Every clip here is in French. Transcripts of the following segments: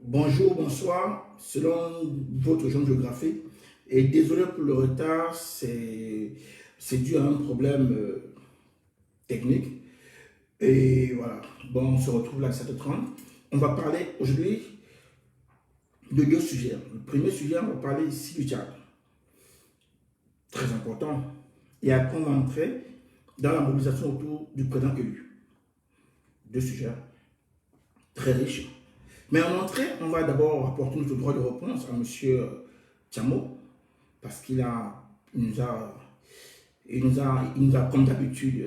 Bonjour, bonsoir, selon votre zone géographique. Et désolé pour le retard, c'est dû à un problème technique. Et voilà, bon, on se retrouve là à 7h30. On va parler aujourd'hui de deux sujets. Le premier sujet, on va parler ici du Tchad. Très important. Et après, on va entrer dans la mobilisation autour du président élu. Deux sujets très riches. Mais en entrée, on va d'abord apporter notre droit de réponse à M. Tiamo, parce il nous a comme d'habitude,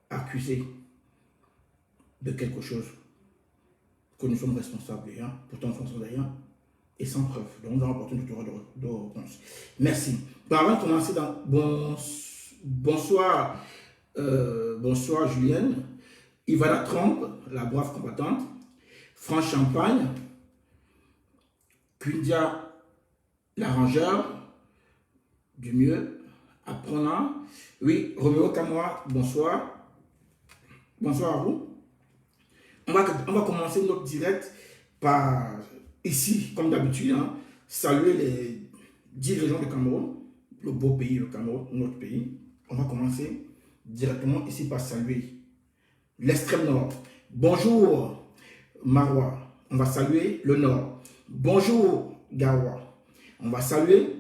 accusé de quelque chose que nous sommes responsables de rien, pourtant nous sommes de rien, et sans preuve. Donc nous allons apporter notre droit de réponse. Merci. Bon, avant de commencer, bonsoir, bonsoir Julienne, Ivana Trompe, la brave combattante, France Champagne, Kundia l'arrangeur, du mieux, apprenant. Oui, Roméo Kamwa, bonsoir. Bonsoir à vous. On va commencer notre direct par, ici, comme d'habitude, hein, saluer les 10 régions du Cameroun, le beau pays, le Cameroun, notre pays. On va commencer directement ici par saluer l'extrême nord. Bonjour Marois, on va saluer le nord. Bonjour Gawa, on va saluer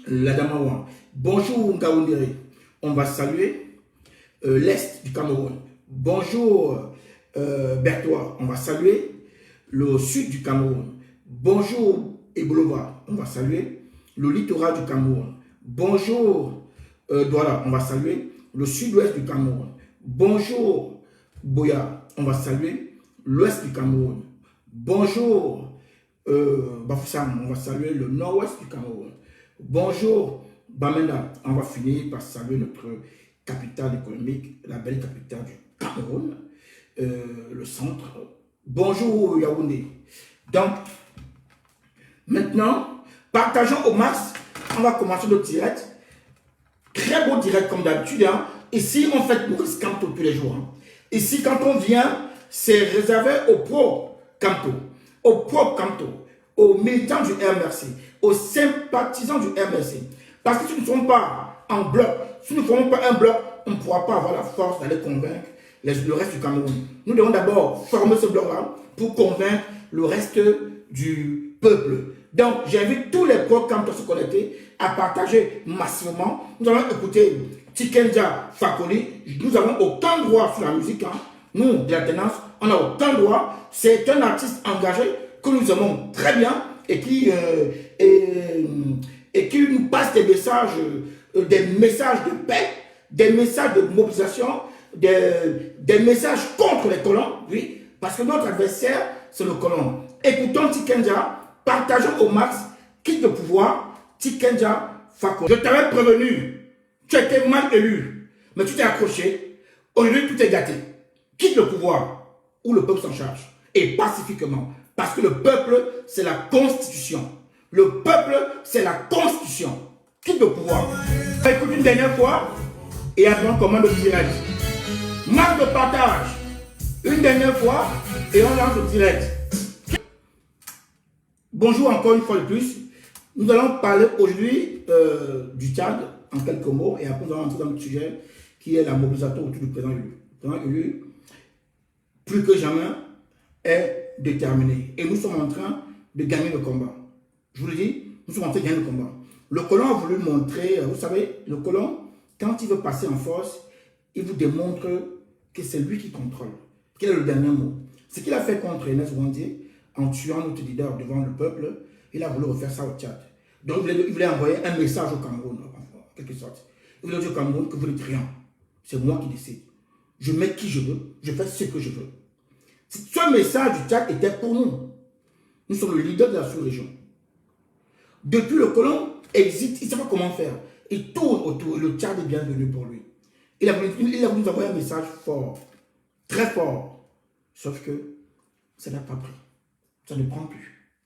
l'Adamawa. Bonjour Ngaoundéré, on va saluer l'est du Cameroun. Bonjour Bertois, on va saluer le sud du Cameroun. Bonjour Ebolova, on va saluer le littoral du Cameroun. Bonjour Douala, on va saluer le sud-ouest du Cameroun. Bonjour Boya, on va saluer l'ouest du Cameroun. Bonjour Bafoussam, on va saluer le nord-ouest du Cameroun. Bonjour Bamenda, on va finir par saluer notre capitale économique, la belle capitale du Cameroun, le centre. Bonjour Yaoundé. Donc, maintenant, partageons au max. On va commencer notre direct. Très beau direct comme d'habitude. Hein. Ici, on fait Maurice Kamto tous les jours. Hein. Ici, quand on vient, c'est réservé aux pro-Kamto, aux militants du RMRC, aux sympathisants du RMRC. Parce que si nous ne sommes pas en bloc, si nous ne formons pas un bloc, on ne pourra pas avoir la force d'aller convaincre le reste du Cameroun. Nous devons d'abord former ce bloc-là pour convaincre le reste du peuple. Donc, j'invite tous les pro-Kamto à se connecter, à partager massivement. Nous allons écouter Tikenja Fakoli. Nous n'avons aucun droit sur la musique. Hein. Nous, de la tenance, on n'a aucun droit. C'est un artiste engagé que nous aimons très bien et qui nous passe des messages de paix, des messages de mobilisation, des messages contre les colons, oui, parce que notre adversaire, c'est le colon. Écoutons Tikenja, partageons au max, quitte le pouvoir, Tikenja Fakoli. Je t'avais prévenu, tu étais mal élu, mais tu t'es accroché, aujourd'hui tout est gâté. Quitte le pouvoir, ou le peuple s'en charge, et pacifiquement, parce que le peuple, c'est la constitution. Le peuple, c'est la constitution. Quitte le pouvoir. Écoute une dernière fois, et après on commande le direct. Marque de partage, une dernière fois, et on lance le direct. Bonjour encore une fois de plus. Nous allons parler aujourd'hui du Tchad, en quelques mots, et après nous allons entrer dans le sujet qui est la mobilisation autour du président élu. Le président élu, plus que jamais, est déterminé. Et nous sommes en train de gagner le combat. Je vous le dis, nous sommes en train de gagner le combat. Le colon a voulu montrer, vous savez, le colon, quand il veut passer en force, il vous démontre que c'est lui qui contrôle. Quel est le dernier mot? Ce qu'il a fait contre Ernest Ouandié, en tuant notre leader devant le peuple, il a voulu refaire ça au Tchad. Donc il voulait envoyer un message au Cameroun, en quelque sorte. Il voulait dire au Cameroun que vous n'êtes rien. C'est moi qui décide. Je mets qui je veux, je fais ce que je veux. Ce message du Tchad était pour nous. Nous sommes le leader de la sous-région. Depuis le colon existe, il ne sait pas comment faire. Il tourne autour et le Tchad est bienvenu pour lui. Il a voulu nous envoyer un message fort, très fort. Sauf que ça n'a pas pris. Ça ne prend plus.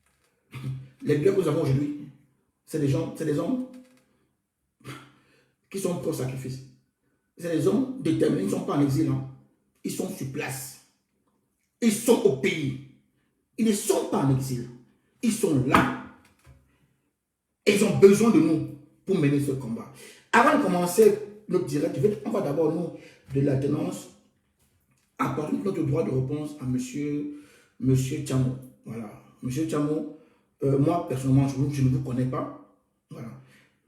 Les leaders que nous avons aujourd'hui, c'est des hommes qui sont pro-sacrifice. C'est des hommes déterminés, ils ne sont pas en exil. Hein. Ils sont sur place. Ils sont au pays. Ils ne sont pas en exil. Ils sont là. Et ils ont besoin de nous pour mener ce combat. Avant de commencer notre direct, on va d'abord, nous, de l'alternance, apporter notre droit de réponse à monsieur Tchamo. Voilà. Monsieur Tchamo, moi, personnellement, je ne vous connais pas. Voilà.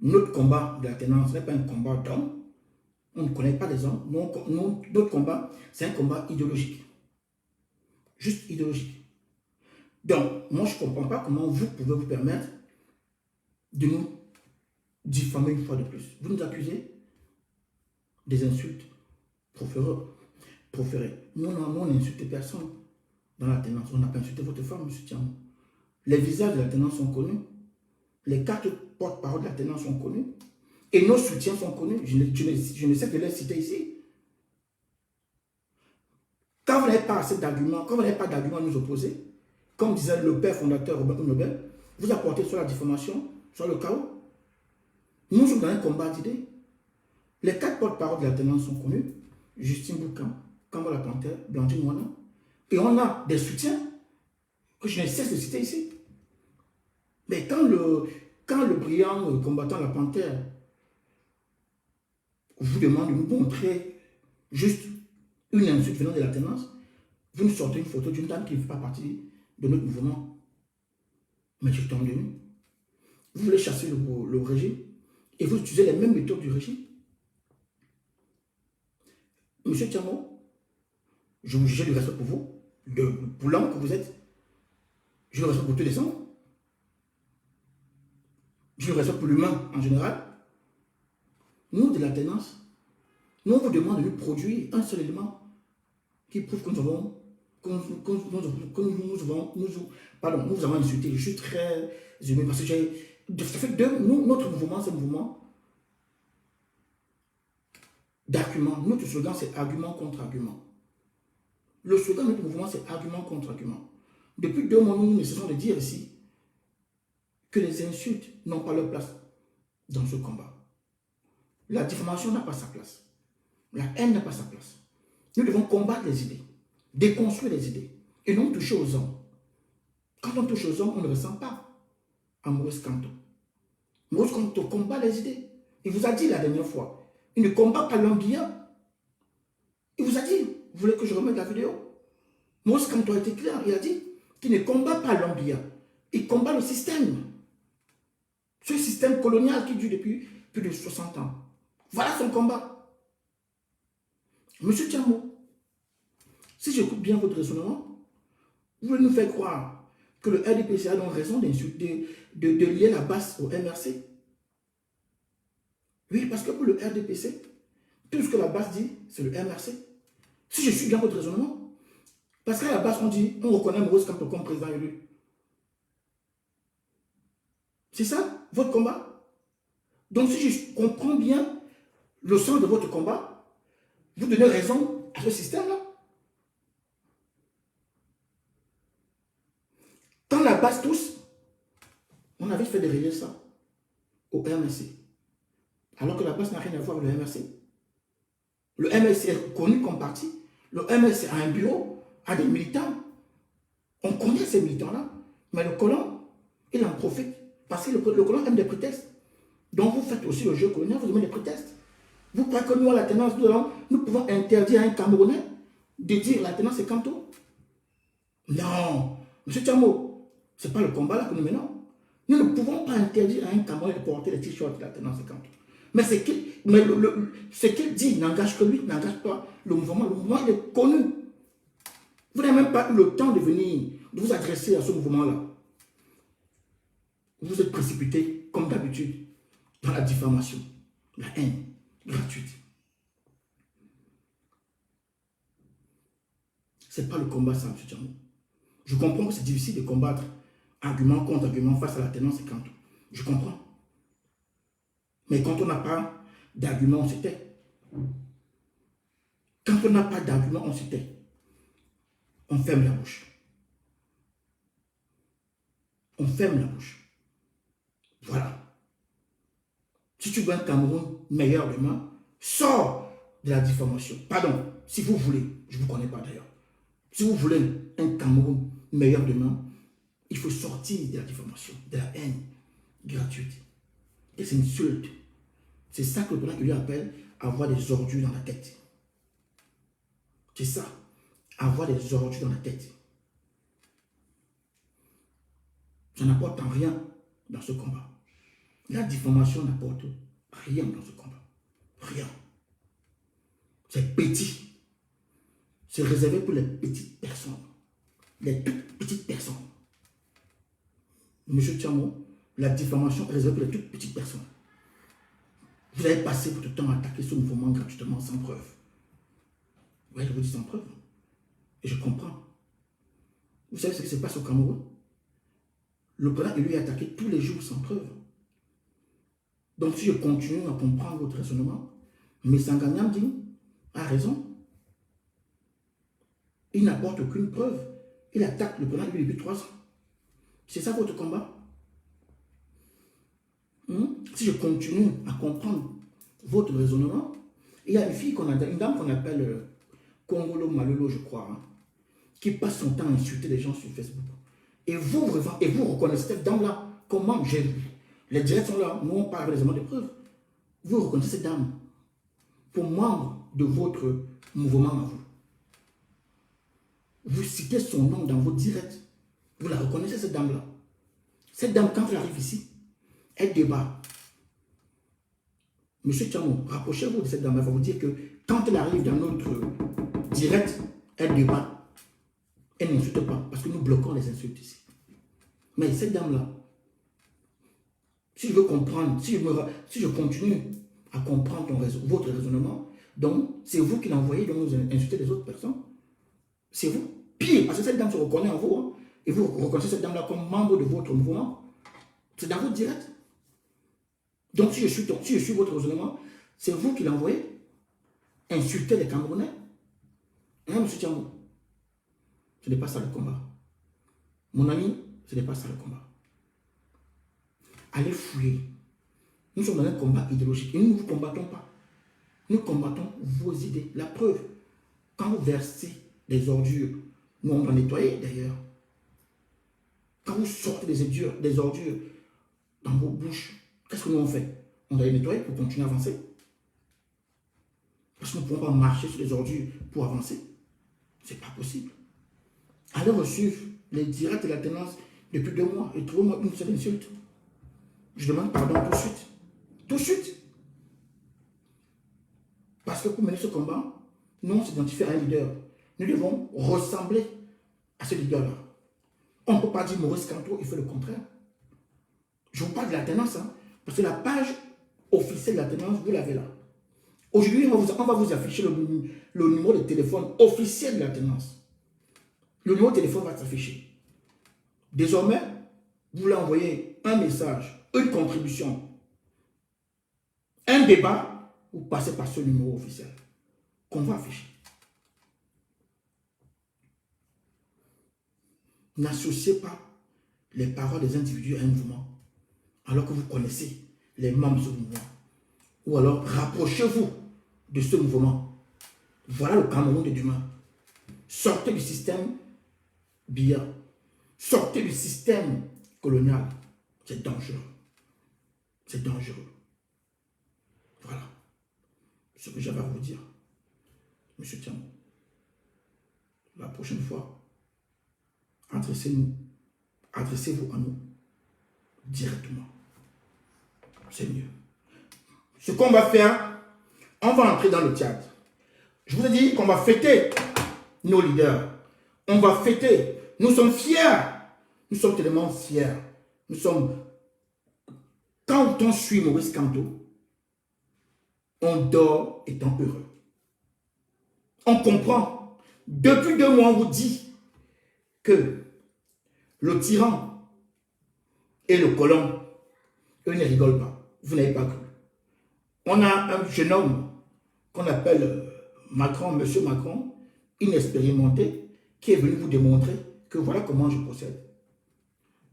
Notre combat de l'alternance n'est pas un combat d'hommes. On ne connaît pas les hommes. Notre combat, c'est un combat idéologique. Juste idéologique. Donc, moi, je ne comprends pas comment vous pouvez vous permettre de nous diffamer une fois de plus. Vous nous accusez des insultes proférées. Nous, on n'a insulté personne dans l'alternance. On n'a pas insulté votre femme, M. Tiamou. Les visages de l'alternance sont connus. Les cartes porte-parole de l'alternance sont connues. Et nos soutiens sont connus. Je ne sais que les citer ici. Quand vous n'avez pas assez d'arguments, quand vous n'avez pas d'arguments à nous opposer, comme disait le père fondateur Robert Nobel, vous apportez sur la diffamation, sur le chaos. Nous sommes dans un combat d'idées. Les 4 porte-parole de l'alternance sont connus. Justine Boucan, Kamala Panthère, Blandine Moana. Et on a des soutiens que je ne cesse de citer ici. Mais quand le brillant combattant la Panthère vous demande de nous montrer juste une insulte venant de l'alternance, vous nous sortez une photo d'une dame qui ne fait pas partie de notre mouvement. Mais je tombe de nous. Vous voulez chasser le régime et vous utilisez les mêmes méthodes du régime. Monsieur Tiamo, je vous juge du respect pour vous, pour l'homme que vous êtes. Je le respecte pour tous les hommes. Je le respecte pour l'humain en général. Nous, de l'alternance, nous, on vous demande de nous produire un seul élément qui prouve que nous avons insulté. Je suis très ému parce que ça fait notre mouvement, c'est un mouvement d'argument. Notre slogan, c'est argument contre argument. Le slogan de notre mouvement, c'est argument contre argument. Depuis 2 mois, nous ne cessons de dire ici que les insultes n'ont pas leur place dans ce combat. La diffamation n'a pas sa place. La haine n'a pas sa place. Nous devons combattre les idées, déconstruire les idées et non toucher aux hommes. Quand on touche aux hommes, on ne ressent pas à Maurice Kamto. Maurice Kamto combat les idées. Il vous a dit la dernière fois, il ne combat pas l'homme bien. Il vous a dit, vous voulez que je remette la vidéo? Maurice Kamto a été clair, il a dit qu'il ne combat pas l'homme bien. Il combat le système. Ce système colonial qui dure depuis plus de 60 ans. Voilà son combat. Monsieur Tiamo, si j'écoute bien votre raisonnement, vous voulez nous faire croire que le RDPC a donc raison d'insulter, de lier la base au MRC. Oui, parce que pour le RDPC, tout ce que la base dit, c'est le MRC. Si je suis bien votre raisonnement, parce qu'à la base, on reconnaît Maurice Kamto comme président élu. C'est ça, votre combat? Donc, si je comprends bien le sens de votre combat, vous donnez raison à ce système-là. Quand la base tous, on avait fait dérayer ça au MRC. Alors que la base n'a rien à voir avec le MRC. Le MRC est connu comme parti. Le MRC a un bureau, a des militants. On connaît ces militants-là. Mais le colon, il en profite. Parce que le colon aime des prétextes. Donc vous faites aussi le jeu colonial, vous aimez des prétextes. Vous croyez que nous, à la tenance, nous pouvons interdire à un Camerounais de dire la tenance c'est Kamto? Non. M. Tiamo, ce n'est pas le combat là que nous menons. Nous ne pouvons pas interdire à un Camerounais de porter les t-shirts de la tenance c'est Kamto. Mais ce qu'il dit n'engage que lui, n'engage pas le mouvement. Le mouvement, il est connu. Vous n'avez même pas eu le temps de venir, de vous adresser à ce mouvement-là. Vous êtes précipité, comme d'habitude, dans la diffamation, la haine gratuite. Ce n'est pas le combat, ça, M. Tiamou. Je comprends que c'est difficile de combattre argument contre argument face à la tenance et Kamto. Je comprends. Mais quand on n'a pas d'argument, on se tait. Quand on n'a pas d'argument, on se tait. On ferme la bouche. On ferme la bouche. Voilà. Si tu veux un Cameroun meilleur demain, sors de la diffamation. Pardon, si vous voulez, je ne vous connais pas d'ailleurs. Si vous voulez un Cameroun meilleur demain, il faut sortir de la diffamation, de la haine gratuite, des insultes. C'est ça que le président lui appelle avoir des ordures dans la tête. C'est ça, avoir des ordures dans la tête. Ça n'apporte rien dans ce combat. La diffamation n'apporte rien dans ce combat. Rien. C'est petit. C'est réservé pour les petites personnes. Les toutes petites personnes. Monsieur Tchamo, la diffamation est réservée pour les toutes petites personnes. Vous avez passé votre temps à attaquer ce mouvement gratuitement sans preuve. Oui, je vous dis sans preuve. Et je comprends. Vous savez ce qui se passe au Cameroun? Le président lui est attaqué tous les jours sans preuve. Donc si je continue à comprendre votre raisonnement, mais Sanganyam dit a raison. Il n'apporte aucune preuve. Il attaque le président depuis 3 ans. C'est ça votre combat? Si je continue à comprendre votre raisonnement, il y a une dame qu'on appelle Kongolo Malolo, je crois, qui passe son temps à insulter les gens sur Facebook. Et vous reconnaissez cette dame-là comme membre. Les directs sont là, nous on parle avec les éléments de preuve. Vous reconnaissez cette dame pour membre de votre mouvement à vous. Vous citez son nom dans vos directs. Vous la reconnaissez, cette dame-là. Cette dame, quand elle arrive ici, elle débat. Monsieur Tchamo, rapprochez-vous de cette dame. Elle va vous dire que quand elle arrive dans notre direct, elle débat. Elle n'insulte pas, parce que nous bloquons les insultes ici. Mais cette dame-là, si je veux comprendre, si je continue à comprendre votre raisonnement, donc c'est vous qui l'envoyez, donc vous insultez les autres personnes. C'est vous. Pire, parce que cette dame se reconnaît en vous, hein, et vous reconnaissez cette dame-là comme membre de votre mouvement. C'est dans votre direct. Donc si je suis votre raisonnement, c'est vous qui l'envoyez insulter les Camerounais. Hein, monsieur Tiamou? Ce n'est pas ça le combat. Mon ami, ce n'est pas ça le combat. Allez fouiller. Nous sommes dans un combat idéologique et nous ne vous combattons pas. Nous combattons vos idées. La preuve, quand vous versez des ordures, nous on va nettoyer d'ailleurs. Quand vous sortez des ordures dans vos bouches, qu'est-ce que nous on fait? On doit les nettoyer pour continuer à avancer. Parce que nous ne pouvons pas marcher sur les ordures pour avancer. Ce n'est pas possible. Allez reçuivre les directs de l'alternance depuis 2 mois et trouvez-moi une seule insulte. Je demande pardon tout de suite. Tout de suite. Parce que pour mener ce combat, nous on s'identifie à un leader. Nous devons ressembler à ce leader-là. On ne peut pas dire Maurice Kamto, il fait le contraire. Je vous parle de l'alternance, hein, parce que la page officielle de l'alternance, vous l'avez là. Aujourd'hui, on va vous afficher le numéro de téléphone officiel de l'alternance. Le numéro de téléphone va s'afficher. Désormais, vous voulez envoyer un message, une contribution, un débat, vous passez par ce numéro officiel qu'on va afficher. N'associez pas les paroles des individus à un mouvement, alors que vous connaissez les membres de ce mouvement. Ou alors, rapprochez-vous de ce mouvement. Voilà le Cameroun de demain. Sortez du système BIA. Sortez du système colonial. C'est dangereux. C'est dangereux. Voilà ce que j'avais à vous dire. Monsieur Tiamou, la prochaine fois, adressez-vous à nous directement. C'est mieux. Ce qu'on va faire, on va entrer dans le théâtre. Je vous ai dit qu'on va fêter nos leaders. On va fêter. Nous sommes fiers. Nous sommes tellement fiers. Nous sommes... Quand on suit Maurice Kamto, on dort étant heureux. On comprend. Depuis 2 mois, on vous dit que le tyran et le colon, eux ne rigolent pas. Vous n'avez pas cru. On a un jeune homme qu'on appelle Macron, monsieur Macron, inexpérimenté, qui est venu vous démontrer que voilà comment je procède.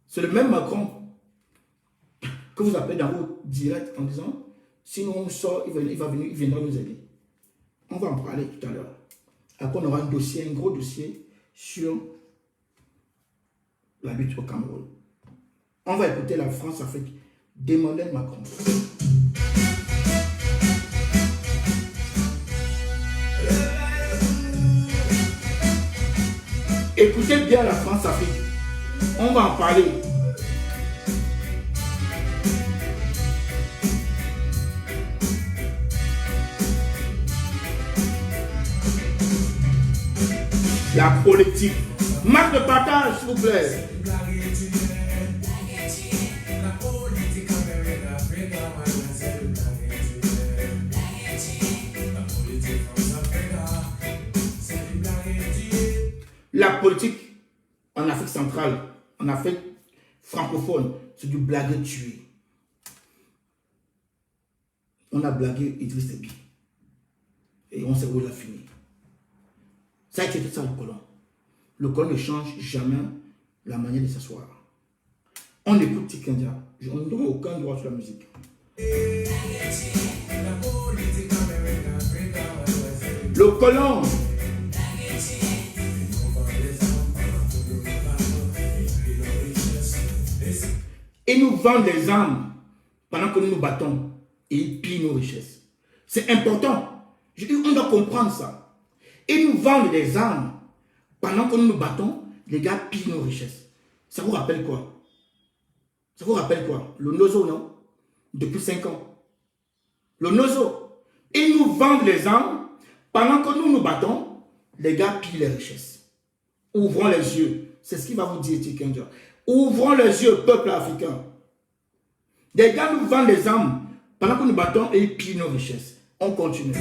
C'est le même Macron que vous appelez dans vos directs en disant, sinon on sort, il viendra nous aider. On va en parler tout à l'heure. Après, on aura un dossier, un gros dossier sur la lutte au Cameroun. On va écouter la France-Afrique d'Emmanuel Macron. Écoutez bien la France-Afrique. On va en parler. La politique. Marque de partage, s'il vous plaît. La politique en Afrique centrale, en Afrique francophone, c'est du blaguer tué. On a blagué Idriss Déby. Et on sait où il a fini. Ça a été ça le colon. Le colon ne change jamais la manière de s'asseoir. On écoute Tikendia. On ne donne aucun droit sur la musique. Le colon. Ils nous vendent des armes pendant que nous nous battons et ils pillent nos richesses. C'est important. On doit comprendre ça. Ils nous vendent des armes pendant que nous nous battons, les gars pillent nos richesses. Ça vous rappelle quoi? Ça vous rappelle quoi? Le Nozo, non? Depuis 5 ans. Le Nozo. Ils nous vendent les armes pendant que nous nous battons, les gars pillent les richesses. Ouvrons les yeux. C'est ce qu'il va vous dire, Tikendia. Ouvrons les yeux, peuple africain. Des gars nous vendent des armes pendant que nous battons et ils pillent nos richesses. On continue.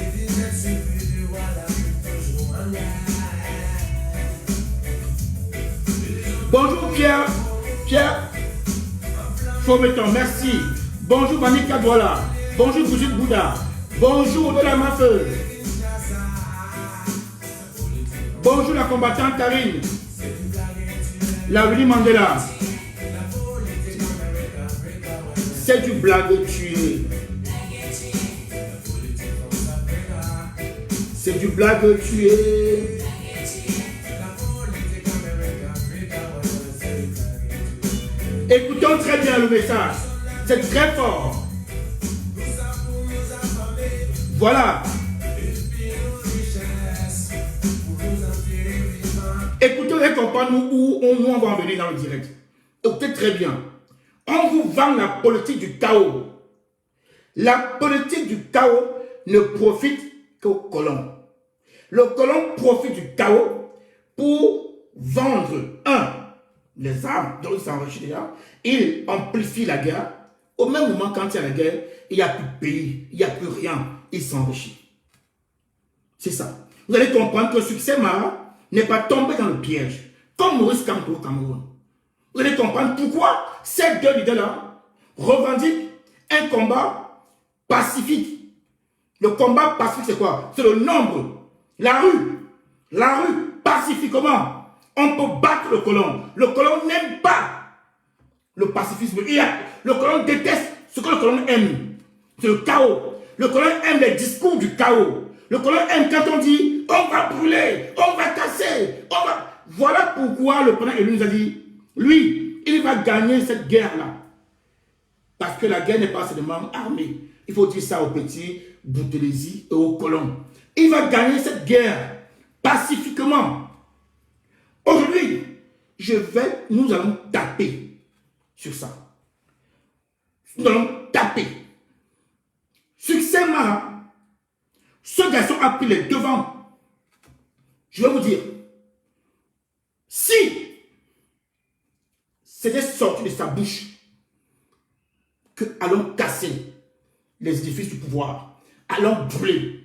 Bonjour Pierre. Pierre Faumeton, merci. Bonjour Vanika Douala. Bonjour Brigitte Bouddha. Bonjour de la Mafeu. Bonjour la combattante Karine. La Willy Mandela. C'est du blague tué. C'est du blague tué. Écoutons très bien le message. C'est très fort. Voilà. Écoutez et comprenez où on va en venir dans le direct. Écoutez très bien. On vous vend la politique du chaos. La politique du chaos ne profite qu'aux colons. Le colon profite du chaos pour vendre, les armes dont il s'enrichit déjà. Il amplifie la guerre. Au même moment, quand il y a la guerre, il n'y a plus de pays, il n'y a plus rien. Il s'enrichit. C'est ça. Vous allez comprendre que le succès Mara n'est pas tombé dans le piège. Comme Maurice Kamto au Cameroun. Vous allez comprendre pourquoi ces deux leaders-là revendiquent un combat pacifique. Le combat pacifique, c'est quoi? C'est le nombre. La rue, pacifiquement. On peut battre le colon. Le colon n'aime pas le pacifisme. Le colon déteste ce que le colon aime. C'est le chaos. Le colon aime les discours du chaos. Le colon aime quand on dit on va brûler, on va casser, on va... Voilà pourquoi le président élu nous a dit, lui, il va gagner cette guerre-là. Parce que la guerre n'est pas seulement armée. Il faut dire ça aux petits Boutelesi et aux colons. Il va gagner cette guerre pacifiquement. Aujourd'hui, nous allons taper sur ça. Nous allons taper. Succès Mara, ce garçon a pris les devants. Je vais vous dire, si c'était sorti de sa bouche que allons casser les édifices du pouvoir, allons brûler,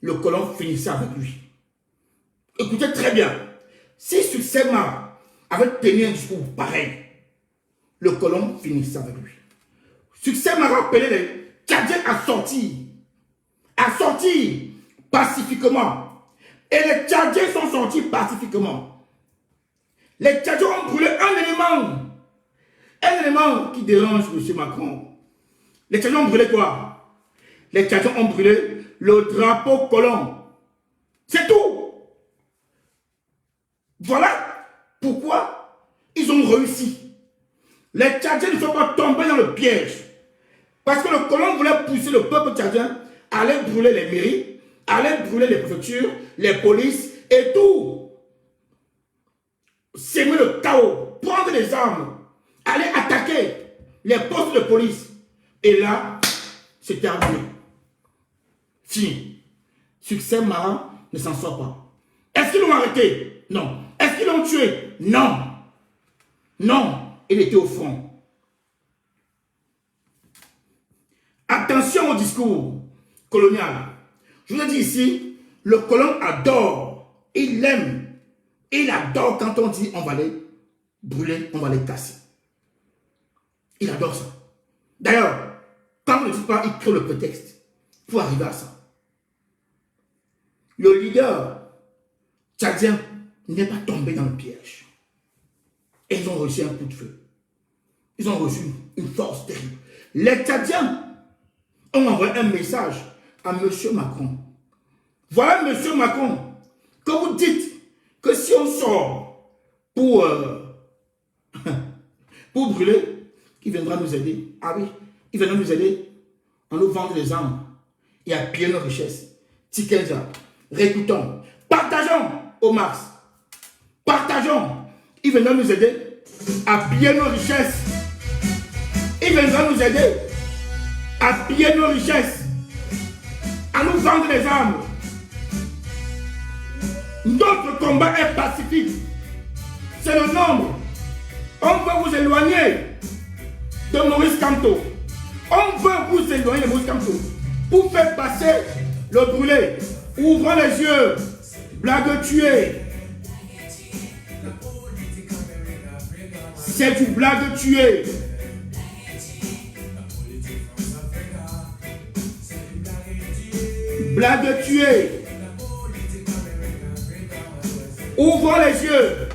le colon finissait avec lui. Écoutez très bien, si Succès Mara avait tenu un discours pareil, le colon finissait avec lui. Succès Mara appelait les Tchadiens à sortir pacifiquement. Et les Tchadiens sont sortis pacifiquement. Les Tchadiens ont brûlé un élément qui dérange M. Macron. Les Tchadiens ont brûlé quoi? Les Tchadiens ont brûlé le drapeau colon. C'est tout. Voilà pourquoi ils ont réussi. Les Tchadiens ne sont pas tombés dans le piège. Parce que le colon voulait pousser le peuple tchadien à aller brûler les mairies, à aller brûler les préfectures, les polices et tout. S'aimer le chaos, prendre les armes, aller attaquer les postes de police. Et là, c'est terminé. Fini. Succès Mara ne s'en sort pas. Est-ce qu'ils l'ont arrêté? Non. Est-ce qu'ils l'ont tué? Non. Non. Il était au front. Attention au discours colonial. Je vous ai dit ici, le colon adore, il aime, il adore quand on dit on va les brûler, on va les casser. Il adore ça. D'ailleurs, quand on ne dit pas, il crée le prétexte pour arriver à ça. Le leader tchadien n'est pas tombé dans le piège. Et ils ont reçu un coup de feu. Ils ont reçu une force terrible. Les Tchadiens ont envoyé un message à M. Macron. Voilà M. Macron, que vous dites que si on sort pour brûler, il viendra nous aider. Ah oui, il viendra nous aider en nous vendant des armes et à piller nos richesses. Tikenza, récoutons, partageons au Mars. Partageons. Il viendra nous aider à piller nos richesses. Il viendra nous aider à piller nos richesses, à nous vendre des armes. Notre combat est pacifique. C'est le nombre. On veut vous éloigner de Maurice Kamto. On veut vous éloigner de Maurice Kamto pour faire passer le brûlé. Ouvrons les yeux. Blague tuée. C'est du blague tuée. Blague tuée. Ouvrons les yeux.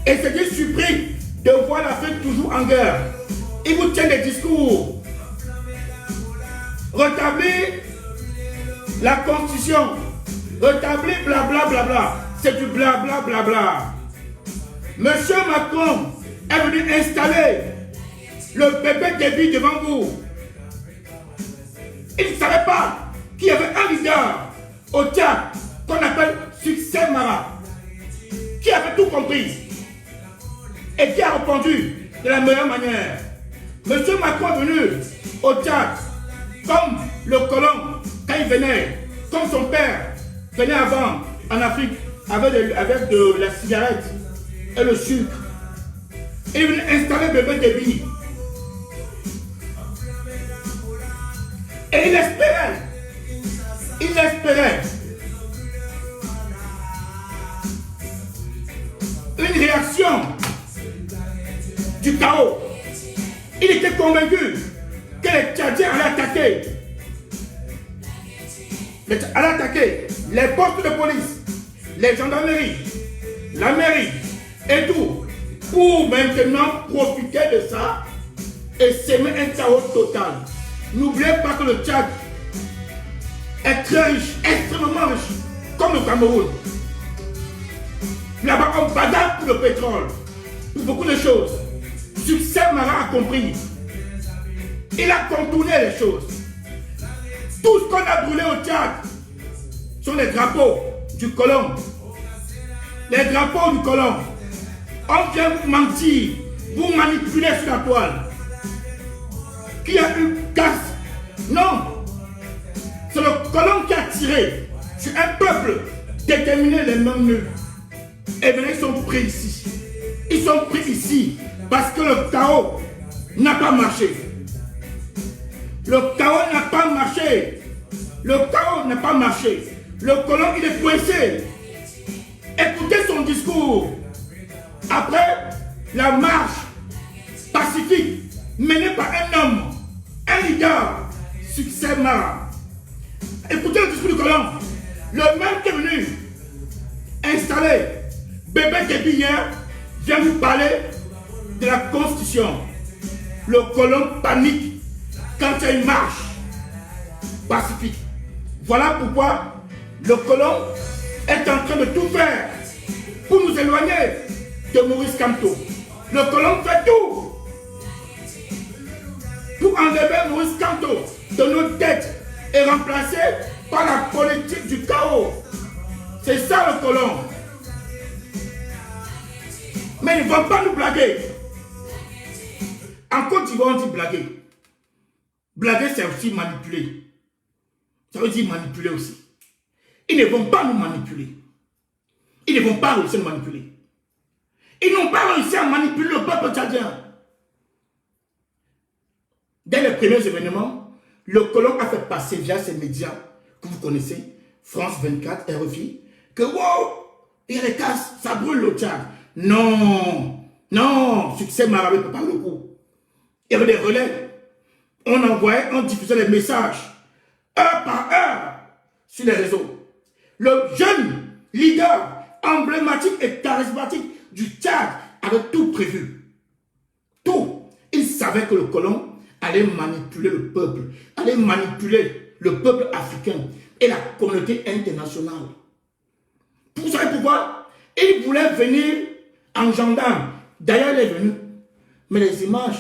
Et c'est dit surpris de voir l'Afrique toujours en guerre. Il vous tient des discours. Rétablir la constitution. Rétablir blabla blabla. C'est du blabla blabla. Monsieur Macron est venu installer le bébé Déby devant vous. Il ne savait pas qu'il y avait un leader au Tchad qu'on appelle Succès Mara, qui avait tout compris et qui a répondu de la meilleure manière. Monsieur Macron est venu au Tchad comme le colon quand il venait, comme son père venait avant en Afrique avec de la cigarette et le sucre. Il venait installer le bébé Déby. Et il espérait une réaction du chaos. Il était convaincu que les Tchadiens allaient attaquer les postes de police, les gendarmeries, la mairie et tout, pour maintenant profiter de ça et s'aimer un chaos total. N'oubliez pas que le Tchad est très riche, extrêmement riche, comme le Cameroun. Là-bas, on bagarre pour le pétrole, pour beaucoup de choses. Succès Mara a compris. Il a contourné les choses. Tout ce qu'on a brûlé au Tchad sont les drapeaux du colon. Les drapeaux du colon. On vient vous mentir, vous manipuler sur la toile. Qui a eu casse? Non. C'est le colon qui a tiré sur un peuple déterminé, les mains nues. Et bien ils sont pris ici. Ils sont pris ici parce que le chaos n'a pas marché. Le chaos n'a pas marché. Le chaos n'a pas marché. Le colon, il est coincé. Écoutez son discours. Après la marche pacifique menée par un homme, un leader, Succès Mara. Écoutez le discours du colon. Le même qui est venu installer bébé Déby hier vient vous parler de la constitution. Le colon panique quand il y a une marche. pacifique. Voilà pourquoi le colon est en train de tout faire pour nous éloigner de Maurice Kamto. Le colon fait tout pour enlever Maurice Kamto de nos têtes et remplacer par la politique du chaos. C'est ça le colon. Mais ils ne vont pas nous blaguer. En Côte d'Ivoire, on dit blaguer. Blaguer, c'est aussi manipuler. Ça veut dire manipuler aussi. Ils ne vont pas nous manipuler. Ils ne vont pas réussir à nous manipuler. Ils n'ont pas réussi à manipuler le peuple tchadien. Dès les premiers événements, le colon a fait passer via ces médias que vous connaissez, France 24, RFI, que wow, il y a les casses, ça brûle le Tchad. Non, non, succès Mara ne peut pas le coup. Il y avait des relais. On envoyait, on diffusait les messages, heure par heure, sur les réseaux. Le jeune leader emblématique et charismatique du Tchad avait tout prévu. Tout. Il savait que le colon allait manipuler le peuple, allait manipuler le peuple africain et la communauté internationale. Vous savez pourquoi? Il voulait venir en gendarme. D'ailleurs, il est venu. Mais les images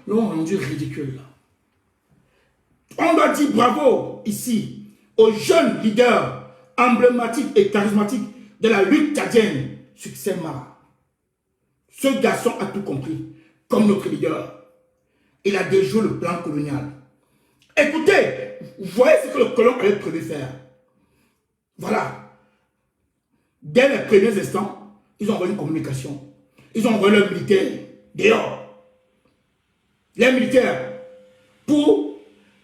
l'ont rendu ridicule. On doit dire bravo ici aux jeunes leaders emblématiques et charismatiques de la lutte tchadienne, Succès Mara. Ce garçon a tout compris, comme notre leader. Il a déjoué le plan colonial. Écoutez, vous voyez ce que le colon avait prévu faire. Voilà. Dès les premiers instants, ils ont envoyé une communication. Ils ont envoyé leurs militaires dehors. Les militaires, pour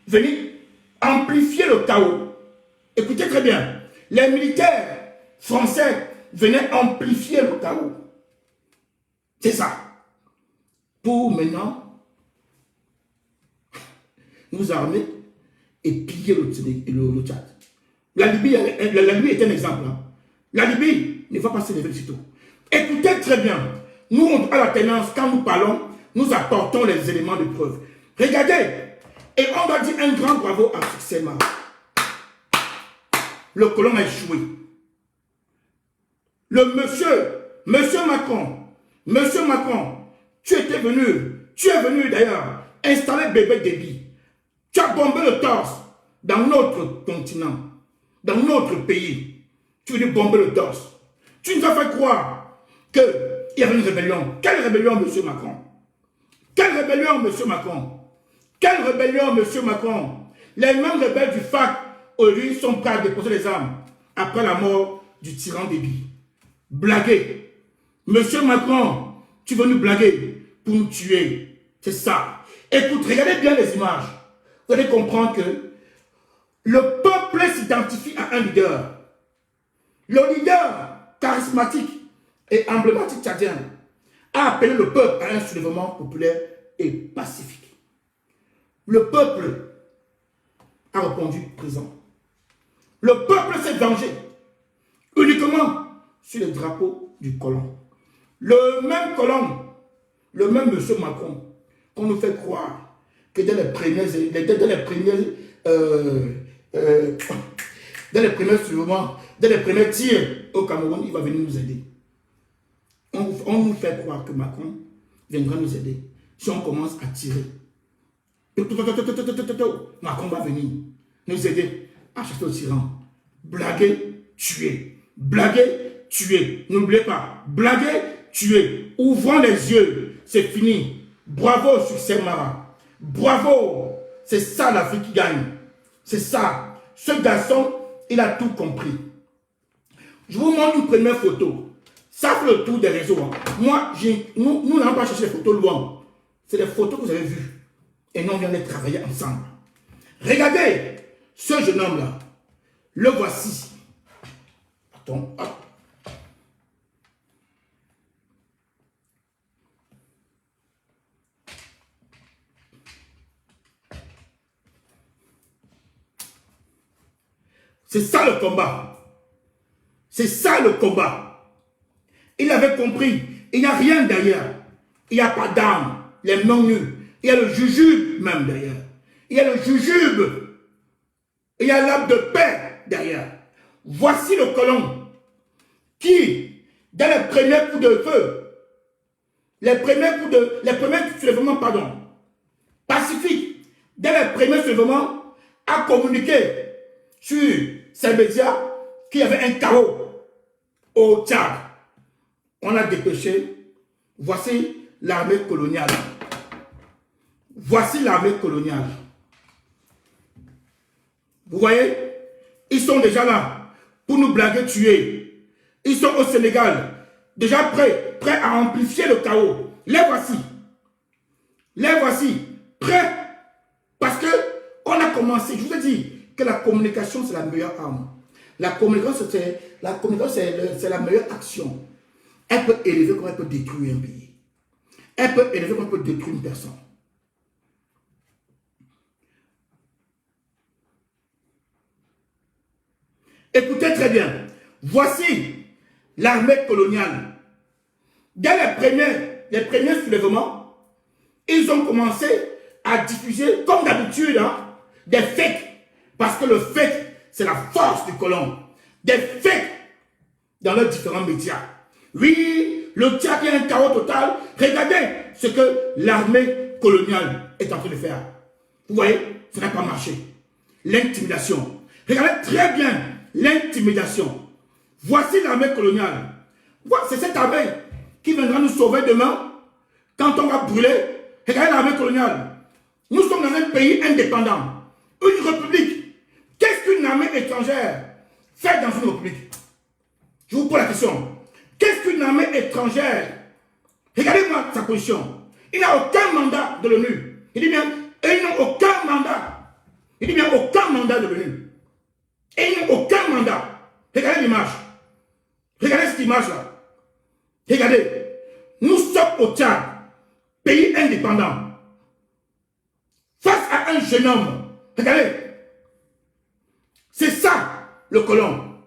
venir amplifier le chaos. Écoutez très bien. Les militaires français venaient amplifier le chaos. C'est ça. Pour maintenant nous armer et piller le Tchad. La Libye est un exemple. Hein. La Libye ne va pas se lever sitôt. Écoutez très bien. Nous, on a la tendance, quand nous parlons, nous apportons les éléments de preuve. Regardez. Et on va dire un grand bravo à Succès Mara. Le colon a échoué. Le monsieur Macron, tu es venu d'ailleurs installer bébé Déby. Tu as bombé le torse dans notre continent, dans notre pays. Tu veux bomber le torse. Tu nous as fait croire qu'il y avait une rébellion. Quelle rébellion, monsieur Macron? Quelle rébellion, monsieur Macron? Quelle rébellion, monsieur Macron? Les mêmes rebelles du FAC, aujourd'hui, sont prêts à déposer les armes après la mort du tyran Déby. Blaguer. Monsieur Macron, tu veux nous blaguer pour nous tuer. C'est ça. Écoute, regardez bien les images. Vous allez comprendre que le peuple s'identifie à un leader. Le leader charismatique et emblématique tchadien a appelé le peuple à un soulèvement populaire et pacifique. Le peuple a répondu présent. Le peuple s'est vengé uniquement sur le drapeau du colon. Le même colon, le même monsieur Macron, qu'on nous fait croire que dès les premiers soulèvements, dès les premiers tirs au Cameroun, il va venir nous aider. On nous fait croire que Macron viendra nous aider. Si on commence à tirer, Macron va venir nous aider à chasser le tyran. Blaguer, tuer. Blaguer, tuer. N'oubliez pas, blaguer, tuer. Ouvrons les yeux, c'est fini. Bravo, Succès Mara. Bravo. C'est ça l'Afrique qui gagne. C'est ça. Ce garçon, il a tout compris. Je vous montre une première photo. Ça fait le tour des réseaux. Hein. Moi, nous n'avons pas cherché les photos loin. C'est les photos que vous avez vues. Et nous, on vient de travailler ensemble. Regardez ce jeune homme-là. Le voici. Attends. Hop. C'est ça le combat. C'est ça le combat. Il avait compris. Il n'y a rien derrière. Il n'y a pas d'armes. Les mains nues. Il y a le jujube même derrière. il y a le jujube, il y a l'arbre de paix derrière. Voici le colon qui, dans les premiers coups de feu, les premiers soulèvements, pacifiques, dès les premiers soulèvements, a communiqué sur ces médias qu'il y avait un chaos au Tchad. On a dépêché, voici l'armée coloniale. Voici l'armée coloniale. Vous voyez, ils sont déjà là pour nous blaguer, tuer. Ils sont au Sénégal, déjà prêts à amplifier le chaos. Les voici. Les voici, prêts. Parce que on a commencé, je vous ai dit que la communication, c'est la meilleure arme. La communication, c'est la meilleure action. Elle peut élever comme elle peut détruire un pays. Elle peut élever comme elle peut détruire une personne. Écoutez très bien. Voici l'armée coloniale. Dès les premiers soulèvements, ils ont commencé à diffuser, comme d'habitude, des fakes. Parce que le fake, c'est la force du colon. Des fakes dans leurs différents médias. Oui, le Tchad est un chaos total. Regardez ce que l'armée coloniale est en train de faire. Vous voyez, ça n'a pas marché. L'intimidation. Regardez très bien l'intimidation. Voici l'armée coloniale. C'est cette armée qui viendra nous sauver demain quand on va brûler. Regardez l'armée coloniale. Nous sommes dans un pays indépendant. Une république. Qu'est-ce qu'une armée étrangère fait dans une république? Je vous pose la question. Qu'est-ce qu'une armée étrangère? Regardez-moi sa position. Il n'a aucun mandat de l'ONU. Il dit bien, et ils n'ont aucun mandat. Il dit bien, aucun mandat de l'ONU. Et ils n'ont aucun mandat. Regardez l'image. Regardez cette image-là. Regardez. Nous sommes au Tchad, pays indépendant. Face à un jeune homme. Regardez. C'est ça, le colon.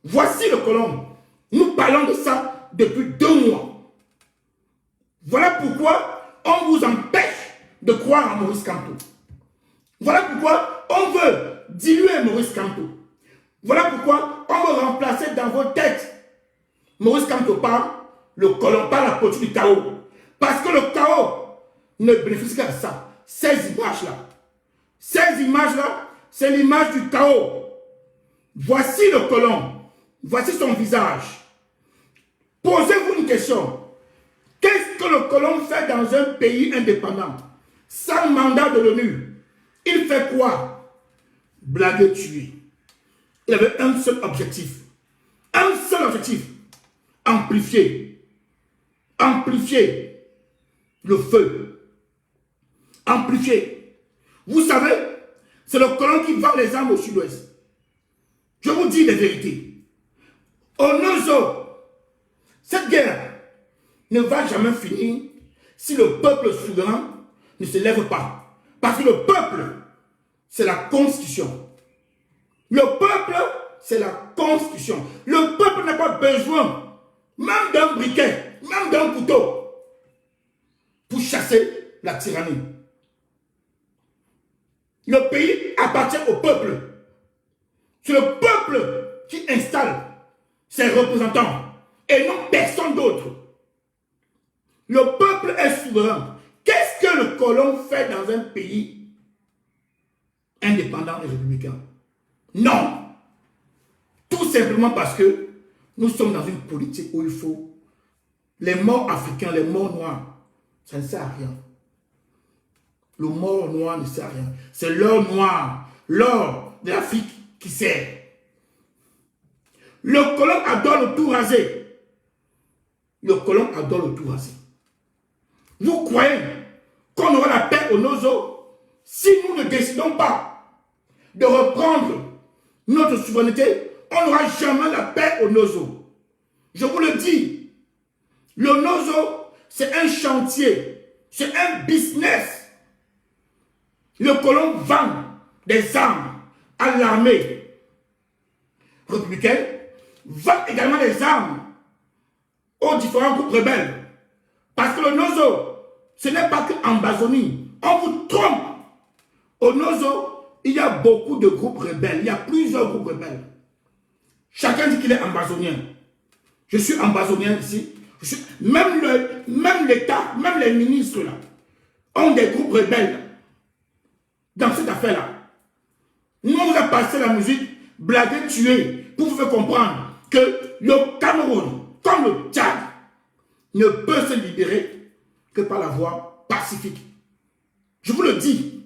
Voici le colon. Nous parlons de ça depuis 2 mois. Voilà pourquoi on vous empêche de croire en Maurice Kamto. Voilà pourquoi on veut diluer Maurice Kamto. Voilà pourquoi on veut remplacer dans vos têtes Maurice Kamto par le colon, par la politique du chaos. Parce que le chaos ne bénéficie qu'à ça. Ces images-là, c'est l'image du chaos. Voici le colon. Voici son visage. Posez-vous une question. Qu'est-ce que le colon fait dans un pays indépendant? Sans mandat de l'ONU. Il fait quoi? Blaguer, tuer. Il avait un seul objectif. Un seul objectif. Amplifier. Amplifier le feu. Amplifier. Vous savez, c'est le colon qui vend les armes au sud-ouest. Je vous dis les vérités. Au Nozo, cette guerre ne va jamais finir si le peuple souverain ne se lève pas. Parce que le peuple, c'est la constitution. Le peuple, c'est la constitution. Le peuple n'a pas besoin, même d'un briquet, même d'un couteau, pour chasser la tyrannie. Le pays appartient au peuple. C'est le peuple qui installe ses représentants et non personne d'autre. Le peuple est souverain. Qu'est-ce que le colon fait dans un pays indépendant et républicain? Non. Tout simplement parce que nous sommes dans une politique où il faut les morts africains, les morts noirs, ça ne sert à rien. Le mort noir ne sert à rien. C'est l'or noir, l'or de l'Afrique qui sert. Le colon adore le tout rasé. Le colon adore le tout rasé. Vous croyez qu'on aura la paix au Nozo si nous ne décidons pas de reprendre notre souveraineté? On n'aura jamais la paix au Nozo. Je vous le dis, le Nozo, c'est un chantier, c'est un business. Le colon vend des armes à l'armée républicaine, vend également des armes aux différents groupes rebelles. Parce que le Nozo, ce n'est pas qu'en Amazonie. On vous trompe. Au Nozo, il y a beaucoup de groupes rebelles. Il y a plusieurs groupes rebelles. Chacun dit qu'il est ambazonien. Je suis ambazonien ici. Même l'État, même les ministres là, ont des groupes rebelles dans cette affaire-là. Nous, on vous a passé la musique, blaguer, tuer, pour vous faire comprendre que le Cameroun, comme le Tchad, ne peut se libérer que par la voie pacifique. Je vous le dis,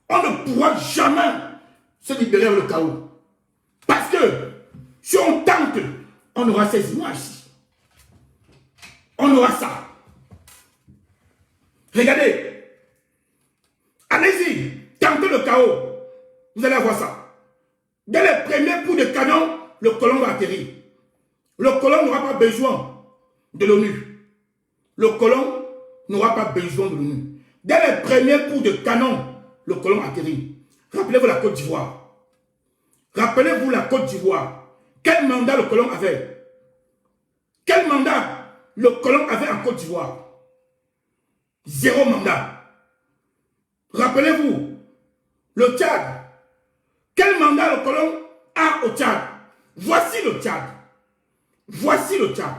on ne pourra jamais se libérer avec le chaos. Parce que si on tente, on aura ces images ici. On aura ça. Regardez. Allez-y, tentez le chaos. Vous allez avoir ça. Dès les premiers coups de canon, le colon va atterrir. Le colon n'aura pas besoin de l'ONU. Le colon n'aura pas besoin de l'ONU. Dès les premiers coups de canon, le colon atterrit. Rappelez-vous la Côte d'Ivoire. Rappelez-vous la Côte d'Ivoire. Quel mandat le colon avait? Quel mandat le colon avait en Côte d'Ivoire? 0 mandat. Rappelez-vous, le Tchad. Quel mandat le colon a au Tchad? Voici le Tchad. Voici le Tchad.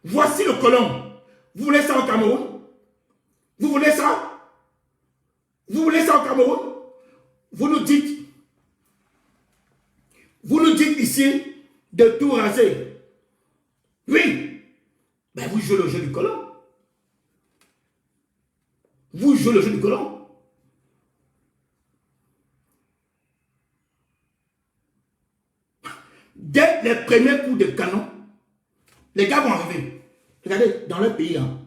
Voici le colon. Vous voulez ça au Cameroun? Vous voulez ça? Vous voulez ça au Cameroun? Vous nous dites ici de tout raser. Oui. Ben vous jouez le jeu du colon. Vous jouez le jeu du colon. Dès les premiers coups de canon, les gars vont arriver. Regardez, dans leur pays. Hein.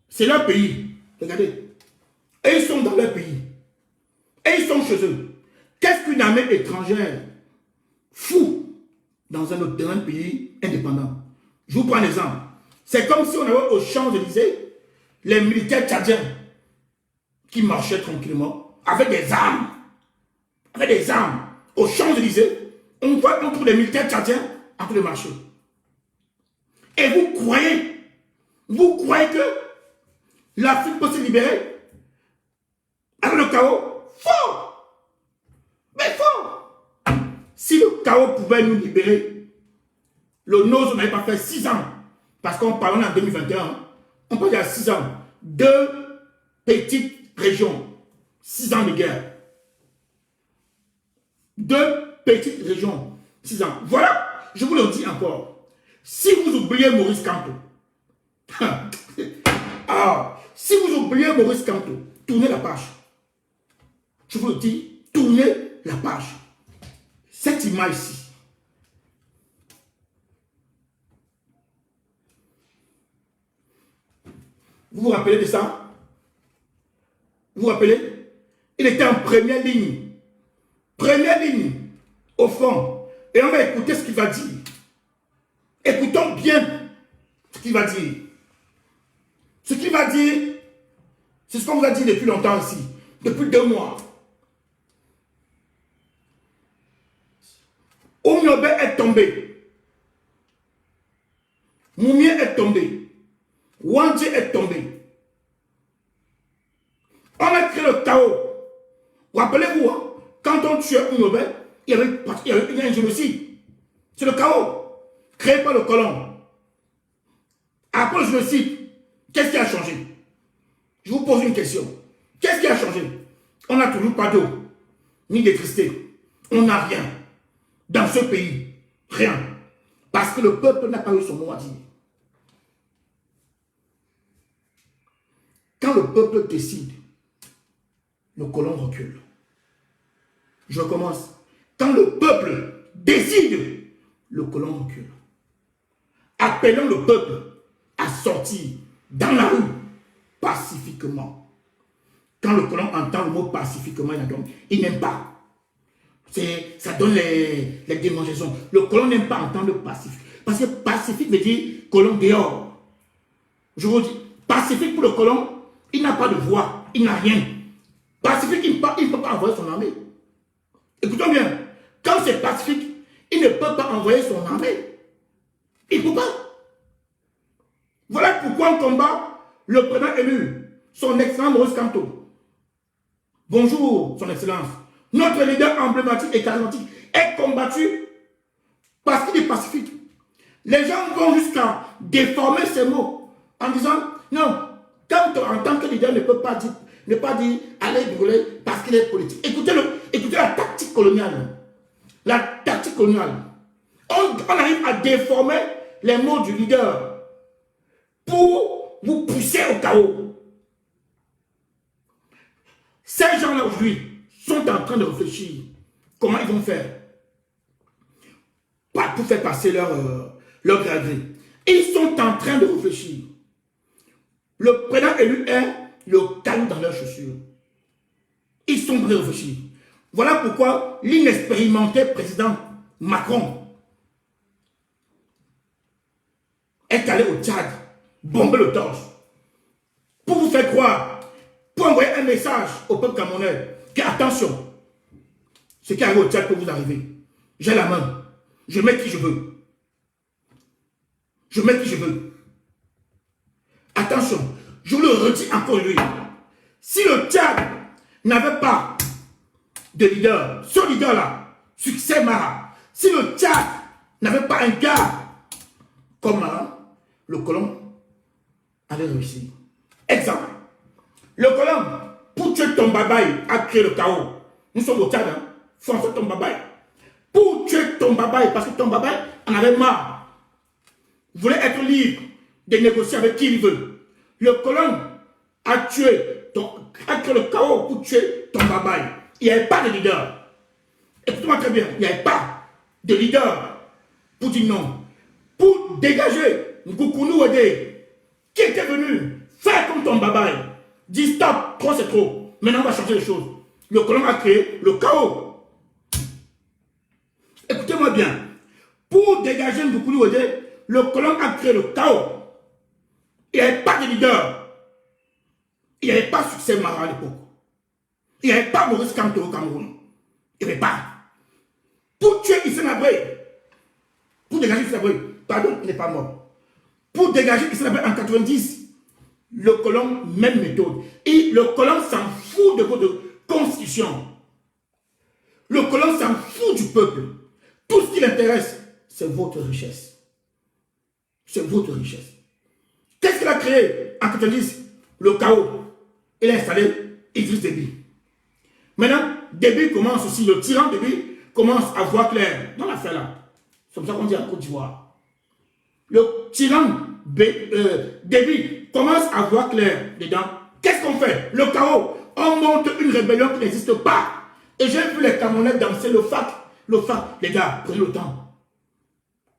C'est leur pays. Regardez. Et ils sont dans leur pays. Et ils sont chez eux. Qu'est-ce qu'une armée étrangère fout dans un pays indépendant? Je vous prends un exemple. C'est comme si on avait aux Champs-Élysées les militaires tchadiens qui marchaient tranquillement avec des armes. Avec des armes. Aux Champs-Élysées, on trouve des militaires tchadiens en train de marcher. Et vous croyez que l'Afrique peut se libérer avec le chaos? Faux! Mais faux! Si le chaos pouvait nous libérer, le Nozo n'avait pas fait 6 ans. Parce qu'on parlait en 2021, on parlait à 6 ans. 2 petites régions. 6 ans de guerre. 2 petites régions. 6 ans. Voilà, je vous le dis encore. Si vous oubliez Maurice Kamto, si vous oubliez Maurice Kamto, tournez la page. Je vous le dis, tournez la page. Cette image-ci. Vous vous rappelez de ça? Vous vous rappelez? Il était en première ligne. Première ligne, au front. Et on va écouter ce qu'il va dire. Écoutons bien ce qu'il va dire. Ce qu'il va dire, c'est ce qu'on vous a dit depuis longtemps ici. Depuis 2 mois. Oumiobe est tombé. Moumie est tombé. Wandji est tombé. On a créé le chaos. Rappelez-vous, hein, quand on tuait Oumiobe, il y avait un génocide. C'est le chaos. Créé par le colon. Après le génocide, qu'est-ce qui a changé? Je vous pose une question. Qu'est-ce qui a changé? On n'a toujours pas d'eau, ni d'électricité. On n'a rien. Dans ce pays, rien. Parce que le peuple n'a pas eu son mot à dire. Quand le peuple décide, le colon recule. Je recommence. Quand le peuple décide, le colon recule. Appelons le peuple à sortir dans la rue pacifiquement. Quand le colon entend le mot pacifiquement, il n'aime pas. Ça donne les démonstrations. Le colon n'aime pas entendre pacifique. Parce que pacifique veut dire colon dehors. Je vous dis, pacifique pour le colon, il n'a pas de voix, il n'a rien. Pacifique, il ne peut pas envoyer son armée. Écoutons bien, quand c'est pacifique, il ne peut pas envoyer son armée. Il ne peut pas. Voilà pourquoi on combat le président élu, son excellent Maurice Kamto. bonjour, son excellence. Notre leader emblématique et charismatique est combattu parce qu'il est pacifique. Les gens vont jusqu'à déformer ces mots en disant, non, quand en tant que leader ne peut pas dire, allez brûler parce qu'il est politique. Écoutez la tactique coloniale. La tactique coloniale. On arrive à déformer les mots du leader pour vous pousser au chaos. Ces gens-là aujourd'hui sont en train de réfléchir comment ils vont faire pour faire passer leur gré. Ils sont en train de réfléchir. Le président élu est le caillou dans leurs chaussures. Ils sont en train de réfléchir. Voilà pourquoi l'inexpérimenté président Macron est allé au Tchad, bomber le torse, pour vous faire croire, pour envoyer un message au peuple camerounais, que attention, ce qui arrive au Tchad peut vous arriver. J'ai la main, je mets qui je veux. Je mets qui je veux. Attention, je le redis encore lui. Si le Tchad n'avait pas de leader, ce leader-là, Succès Mara, si le Tchad n'avait pas un gars comme Mara, le colon avait réussi. Exemple, le colon, pour tuer Tombabaye, a créé le chaos. Nous sommes au Tchad, hein? François Tombabaye. Pour tuer Tombabaye, parce que Tombabaye en avait marre. Il voulait être libre de négocier avec qui il veut. Le colon a créé le chaos pour tuer Tombabaye. Il n'y avait pas de leader. Écoutez-moi très bien, il n'y avait pas de leader pour dire non. Pour dégager Ngoukoulou Wade, qui était venu faire comme Tombabaye, dit stop, trop c'est trop. Maintenant on va changer les choses. Le colon a créé le chaos. Écoutez-moi bien. Pour dégager Ngoukoulou Wade, le colon a créé le chaos. Il n'y avait pas de leader. Il n'y avait pas Succès Mara à l'époque. Il n'y avait pas Maurice Kamto au Cameroun. Il n'y avait pas. Pour tuer Hissène Habré, pour dégager Hissène Habré, pardon, il n'est pas mort. Pour dégager Hissène Habré en 90, le colon, même méthode. Et le colon s'en fout de votre constitution. Le colon s'en fout du peuple. Tout ce qui l'intéresse, c'est votre richesse. C'est votre richesse. Qu'est-ce qu'il a créé en 90? Le chaos. Il a installé Idriss Déby. Maintenant, Déby commence aussi, le tyran Déby commence à voir clair dans l'affaire là. C'est comme ça qu'on dit en Côte d'Ivoire. Le tyran Déby commence à voir clair dedans. Qu'est-ce qu'on fait? Le chaos. On monte une rébellion qui n'existe pas. Et j'ai vu les Camerounais danser le FAC. Le FAC, les gars, prenez le temps.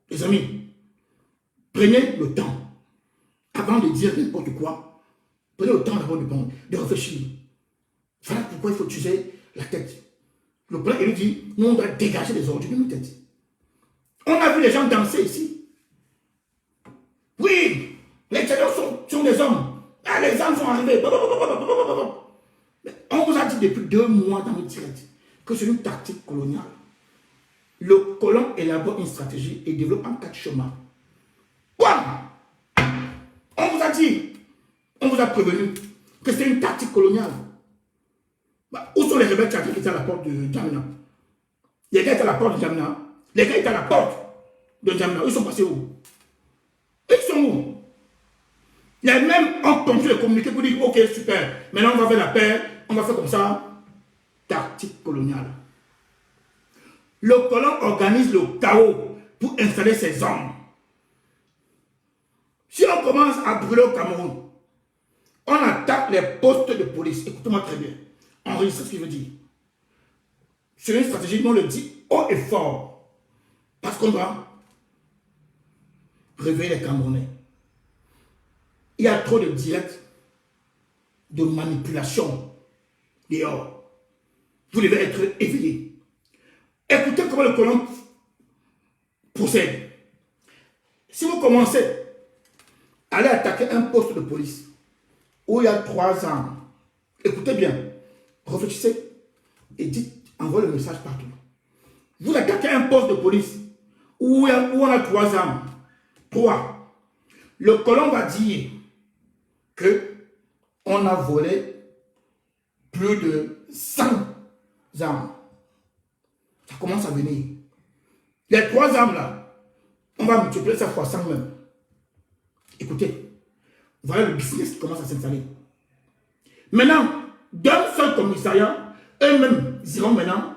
Les amis, prenez le temps. Avant de dire n'importe quoi, prenez le temps d'abord de réfléchir. Voilà pourquoi il faut utiliser la tête. Le plan, il lui dit, nous on doit dégager les ordures de nos têtes. On a vu les gens danser ici. Oui, les Tchadiens sont des hommes. Ah, les hommes sont arrivés. Mais on vous a dit depuis 2 mois dans le direct que c'est une tactique coloniale. Le colon élabore une stratégie et développe en 4 chemins. Quoi? On vous a dit, on vous a prévenu que c'est une tactique coloniale. Bah, où sont les rebelles tchadiens qui étaient à la porte de N'Djamena? Les gars étaient à la porte de N'Djamena. Les gars étaient à la porte de N'Djamena. Ils sont passés où? Ils sont où? Il y a même entendu les communiqués pour dire, ok, super, maintenant on va faire la paix, on va faire comme ça. Tactique coloniale. Le colon organise le chaos pour installer ses hommes. Si on commence à brûler au Cameroun, on attaque les postes de police. Écoutez-moi très bien. Enregistrez ce qu'il veut dire. C'est une stratégie, on le dit haut et fort. Parce qu'on doit réveiller les Camerounais. Il y a trop de directs, de manipulation dehors. Vous devez être éveillé. Écoutez comment le colon procède. Si vous commencez à aller attaquer un poste de police où il y a 3 ans, écoutez bien, réfléchissez et dites, envoyez le message partout. Vous attaquez un poste de police où on a 3 ans, 3. Le colon va dire que on a volé plus de 100 armes. Ça commence à venir. Les 3 armes là, on va multiplier ça fois 100 même. Écoutez, voilà le business qui commence à s'installer. Maintenant, d'un seul commissariat, eux-mêmes iront maintenant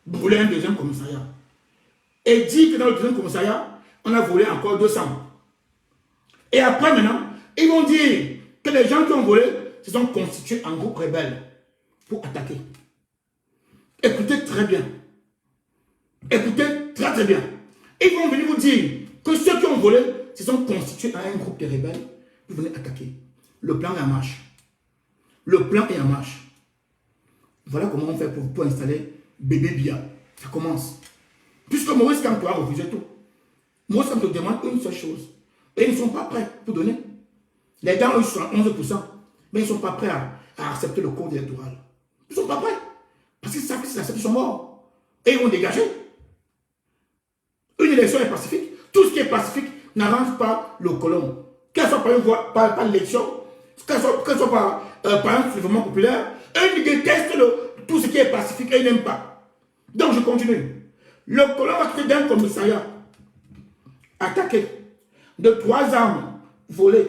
brûler un deuxième commissariat. Et dire que dans le deuxième commissariat, on a volé encore 200. Et après maintenant, ils vont dire que les gens qui ont volé se sont constitués en groupe rebelle pour attaquer. Écoutez très bien. Écoutez très très bien. Ils vont venir vous dire que ceux qui ont volé se sont constitués en un groupe de rebelles pour venir attaquer. Le plan est en marche. Le plan est en marche. Voilà comment on fait pour installer bébé Bia. Ça commence. Puisque Maurice Kamto a refusé tout. Maurice Kamto demande une seule chose. Et ils ne sont pas prêts pour donner. Les gars, eux, sont à 11%. Mais ils ne sont pas prêts à accepter le code électoral. Ils ne sont pas prêts. Parce qu'ils savent que c'est ils sont morts. Et ils vont dégager. Une élection est pacifique. Tout ce qui est pacifique n'arrange pas le colon. Qu'elle soit par l'élection, qu'elle soit par un soulèvement populaire, eux, ils détestent tout ce qui est pacifique et ils n'aiment pas. Donc je continue. Le colon va quitter d'un commissariat attaqué de 3 armes volées.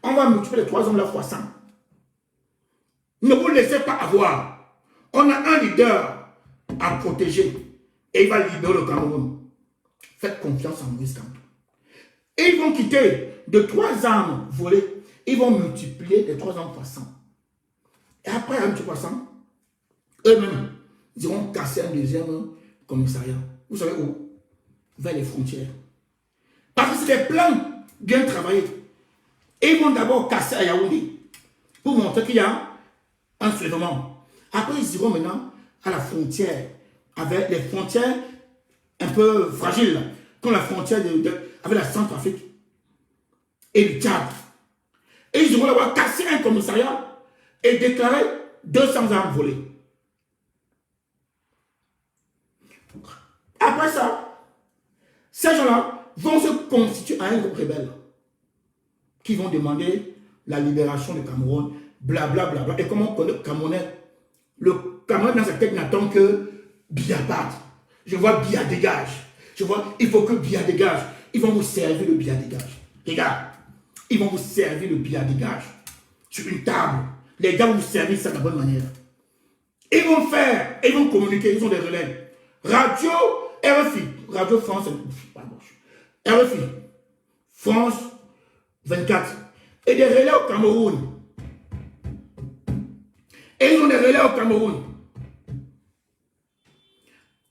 On va multiplier les 3 armes là fois 100. Ne vous laissez pas avoir. On a un leader à protéger et il va libérer le Cameroun. Faites confiance en Maurice Kamto. Et ils vont quitter de 3 armes volées. Ils vont multiplier les 3 armes fois 100. Et après, un petit fois 100, eux-mêmes, ils iront casser un deuxième commissariat. Vous savez où? Vers les frontières. Parce que c'est des plans bien travaillés. Et ils vont d'abord casser à Yaoundé pour montrer qu'il y a un soulèvement. Après, ils iront maintenant à la frontière, avec les frontières un peu fragiles, comme la frontière avec la Centrafrique et le Tchad. Et ils iront là-bas casser un commissariat et déclarer 200 armes volées. Après ça, ces gens-là vont se constituer à un groupe rebelle qui vont demander la libération du Cameroun, blablabla. Bla, bla. Et comment on connaît le Camerounais? Le Camerounais dans sa tête n'attend que Biya parte. Je vois Biya dégage. Je vois, il faut que Biya dégage. Ils vont vous servir le Biya dégage. Les gars, ils vont vous servir le Biya dégage sur une table. Les gars vont vous servir ça de la bonne manière. Ils vont faire, ils vont communiquer, ils ont des relais. Radio RFI, Radio France, RFI, France 24. Et des relais au Cameroun. Et ils ont des relais au Cameroun.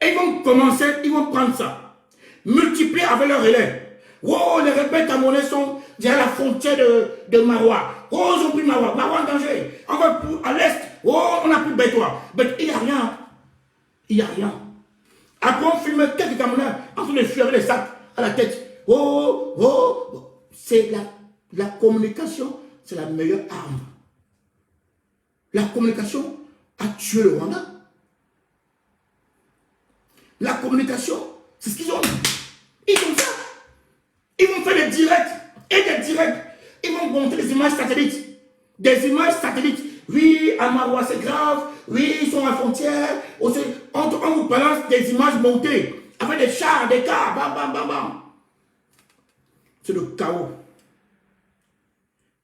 Et ils vont commencer, ils vont prendre ça. Multiplier avec leurs relais. Oh, les rebelles camerounais sont derrière la frontière de Marois. Oh, ils ont pris Marois. Marois en danger. On va à l'est. Oh, on a pris Bétois. Mais il n'y a rien. Il n'y a rien. Après, on filme quelques Camerounais en train de fuir avec les sacs à la tête. Oh, oh, oh. C'est la communication, c'est la meilleure arme. La communication a tué le Rwanda. La communication, c'est ce qu'ils ont. Ils ont ça. Ils vont faire des directs et des directs. Ils vont montrer des images satellites. Des images satellites. Oui, à Marois, c'est grave. Oui, ils sont à la frontière. On vous balance des images montées avec des chars, des cars. Bam, bam, bam, bam. C'est le chaos.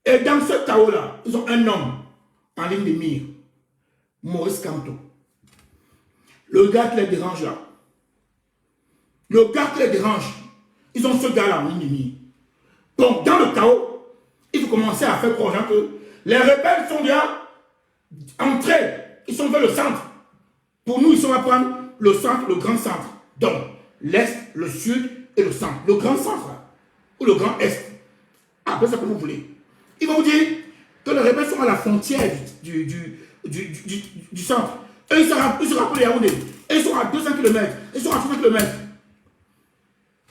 Et dans ce chaos-là, ils ont un homme en ligne de mire. Maurice Kamto. Le gars qui les dérange là. Le gars qui les dérange. Ils ont ce gars-là en ligne de mire. Donc, dans le chaos, il faut commencer à faire croire aux gens que les rebelles sont déjà entrés. Ils sont vers le centre. Pour nous, ils sont à prendre le centre, le grand centre. Donc, l'est, le sud et le centre. Le grand centre, là, ou le grand est. Après ça, comme vous voulez. Ils vont vous dire que les rebelles sont à la frontière du centre. Et ils se rappellent Yaoundé. Et ils sont à 200 km. Ils sont à 300 km.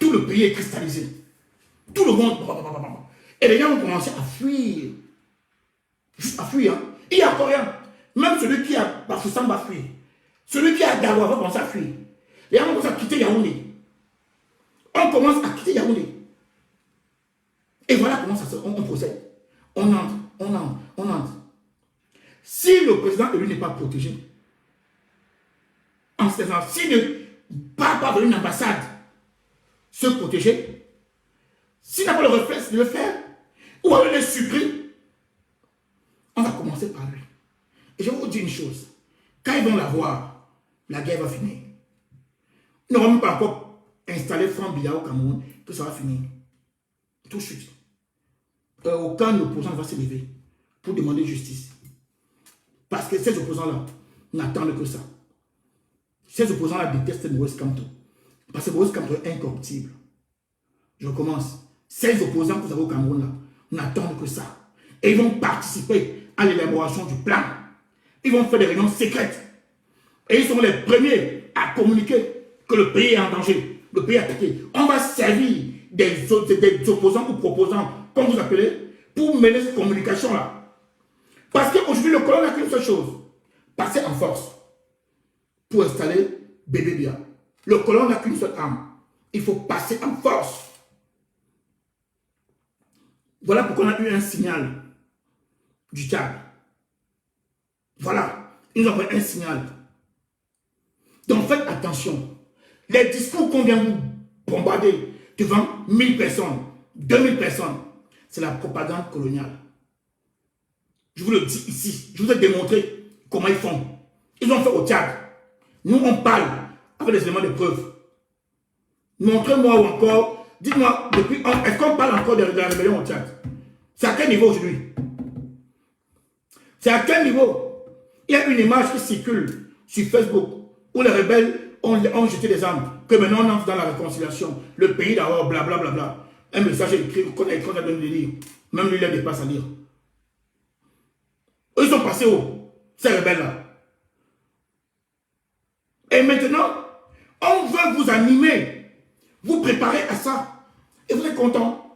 Tout le pays est cristallisé. Tout le monde. Et les gens ont commencé à fuir. Juste à fuir. Hein. Il n'y a pas rien. Même celui qui a Bafoussam va fuir. Celui qui a Dawa va commencer à fuir. Les gens vont commencer à quitter Yaoundé. On commence à quitter Yaoundé. Et voilà comment on procède. On entre. Si le président élu n'est pas protégé, parmi ces gens, s'ils ne partent pas vers une ambassade, se protéger, s'ils n'ont pas le réflexe de le faire, ou alors les supprimer, on va commencer par lui. Et je vais vous dire une chose. Quand ils vont l'avoir, la guerre va finir. Ils n'auront même pas encore installé Franck Biya au Cameroun, que ça va finir. Tout de suite. Aucun opposant ne va se lever pour demander justice. Parce que ces opposants-là n'attendent que ça. Ces opposants-là détestent Maurice Kamto. Parce que Maurice Kamto est incorruptible. Je commence. Ces opposants que vous avez au Cameroun là n'attendent que ça. Et ils vont participer à l'élaboration du plan. Ils vont faire des réunions secrètes. Et ils sont les premiers à communiquer que le pays est en danger. Le pays est attaqué. On va servir des opposants ou proposants, comme vous appelez, pour mener cette communication-là. Parce qu'aujourd'hui, le colon n'a qu'une seule chose. Passer en force pour installer Bébé Biya. Le colon n'a qu'une seule arme. Il faut passer en force. Voilà pourquoi on a eu un signal du Tchad. Voilà. Ils nous ont envoyé un signal. Donc faites attention. Les discours qu'on vient vous bombarder devant 1000 personnes, 2000 personnes, c'est la propagande coloniale. Je vous le dis ici. Je vous ai démontré comment ils font. Ils ont fait au Tchad. Nous, on parle avec des éléments de preuve. Montrez-moi ou encore, dites-moi, est-ce qu'on parle encore de la rébellion au Tchad? C'est à quel niveau aujourd'hui? C'est à quel niveau? Il y a une image qui circule sur Facebook où les rebelles ont jeté des armes, que maintenant on entre dans la réconciliation. Le pays d'abord, blablabla. Un message écrit qu'on a donné de lire. Même lui, il a des passes à lire. Ils sont passés où? Ces rebelles-là. Et maintenant, on veut vous animer, vous préparer à ça. Et vous êtes content.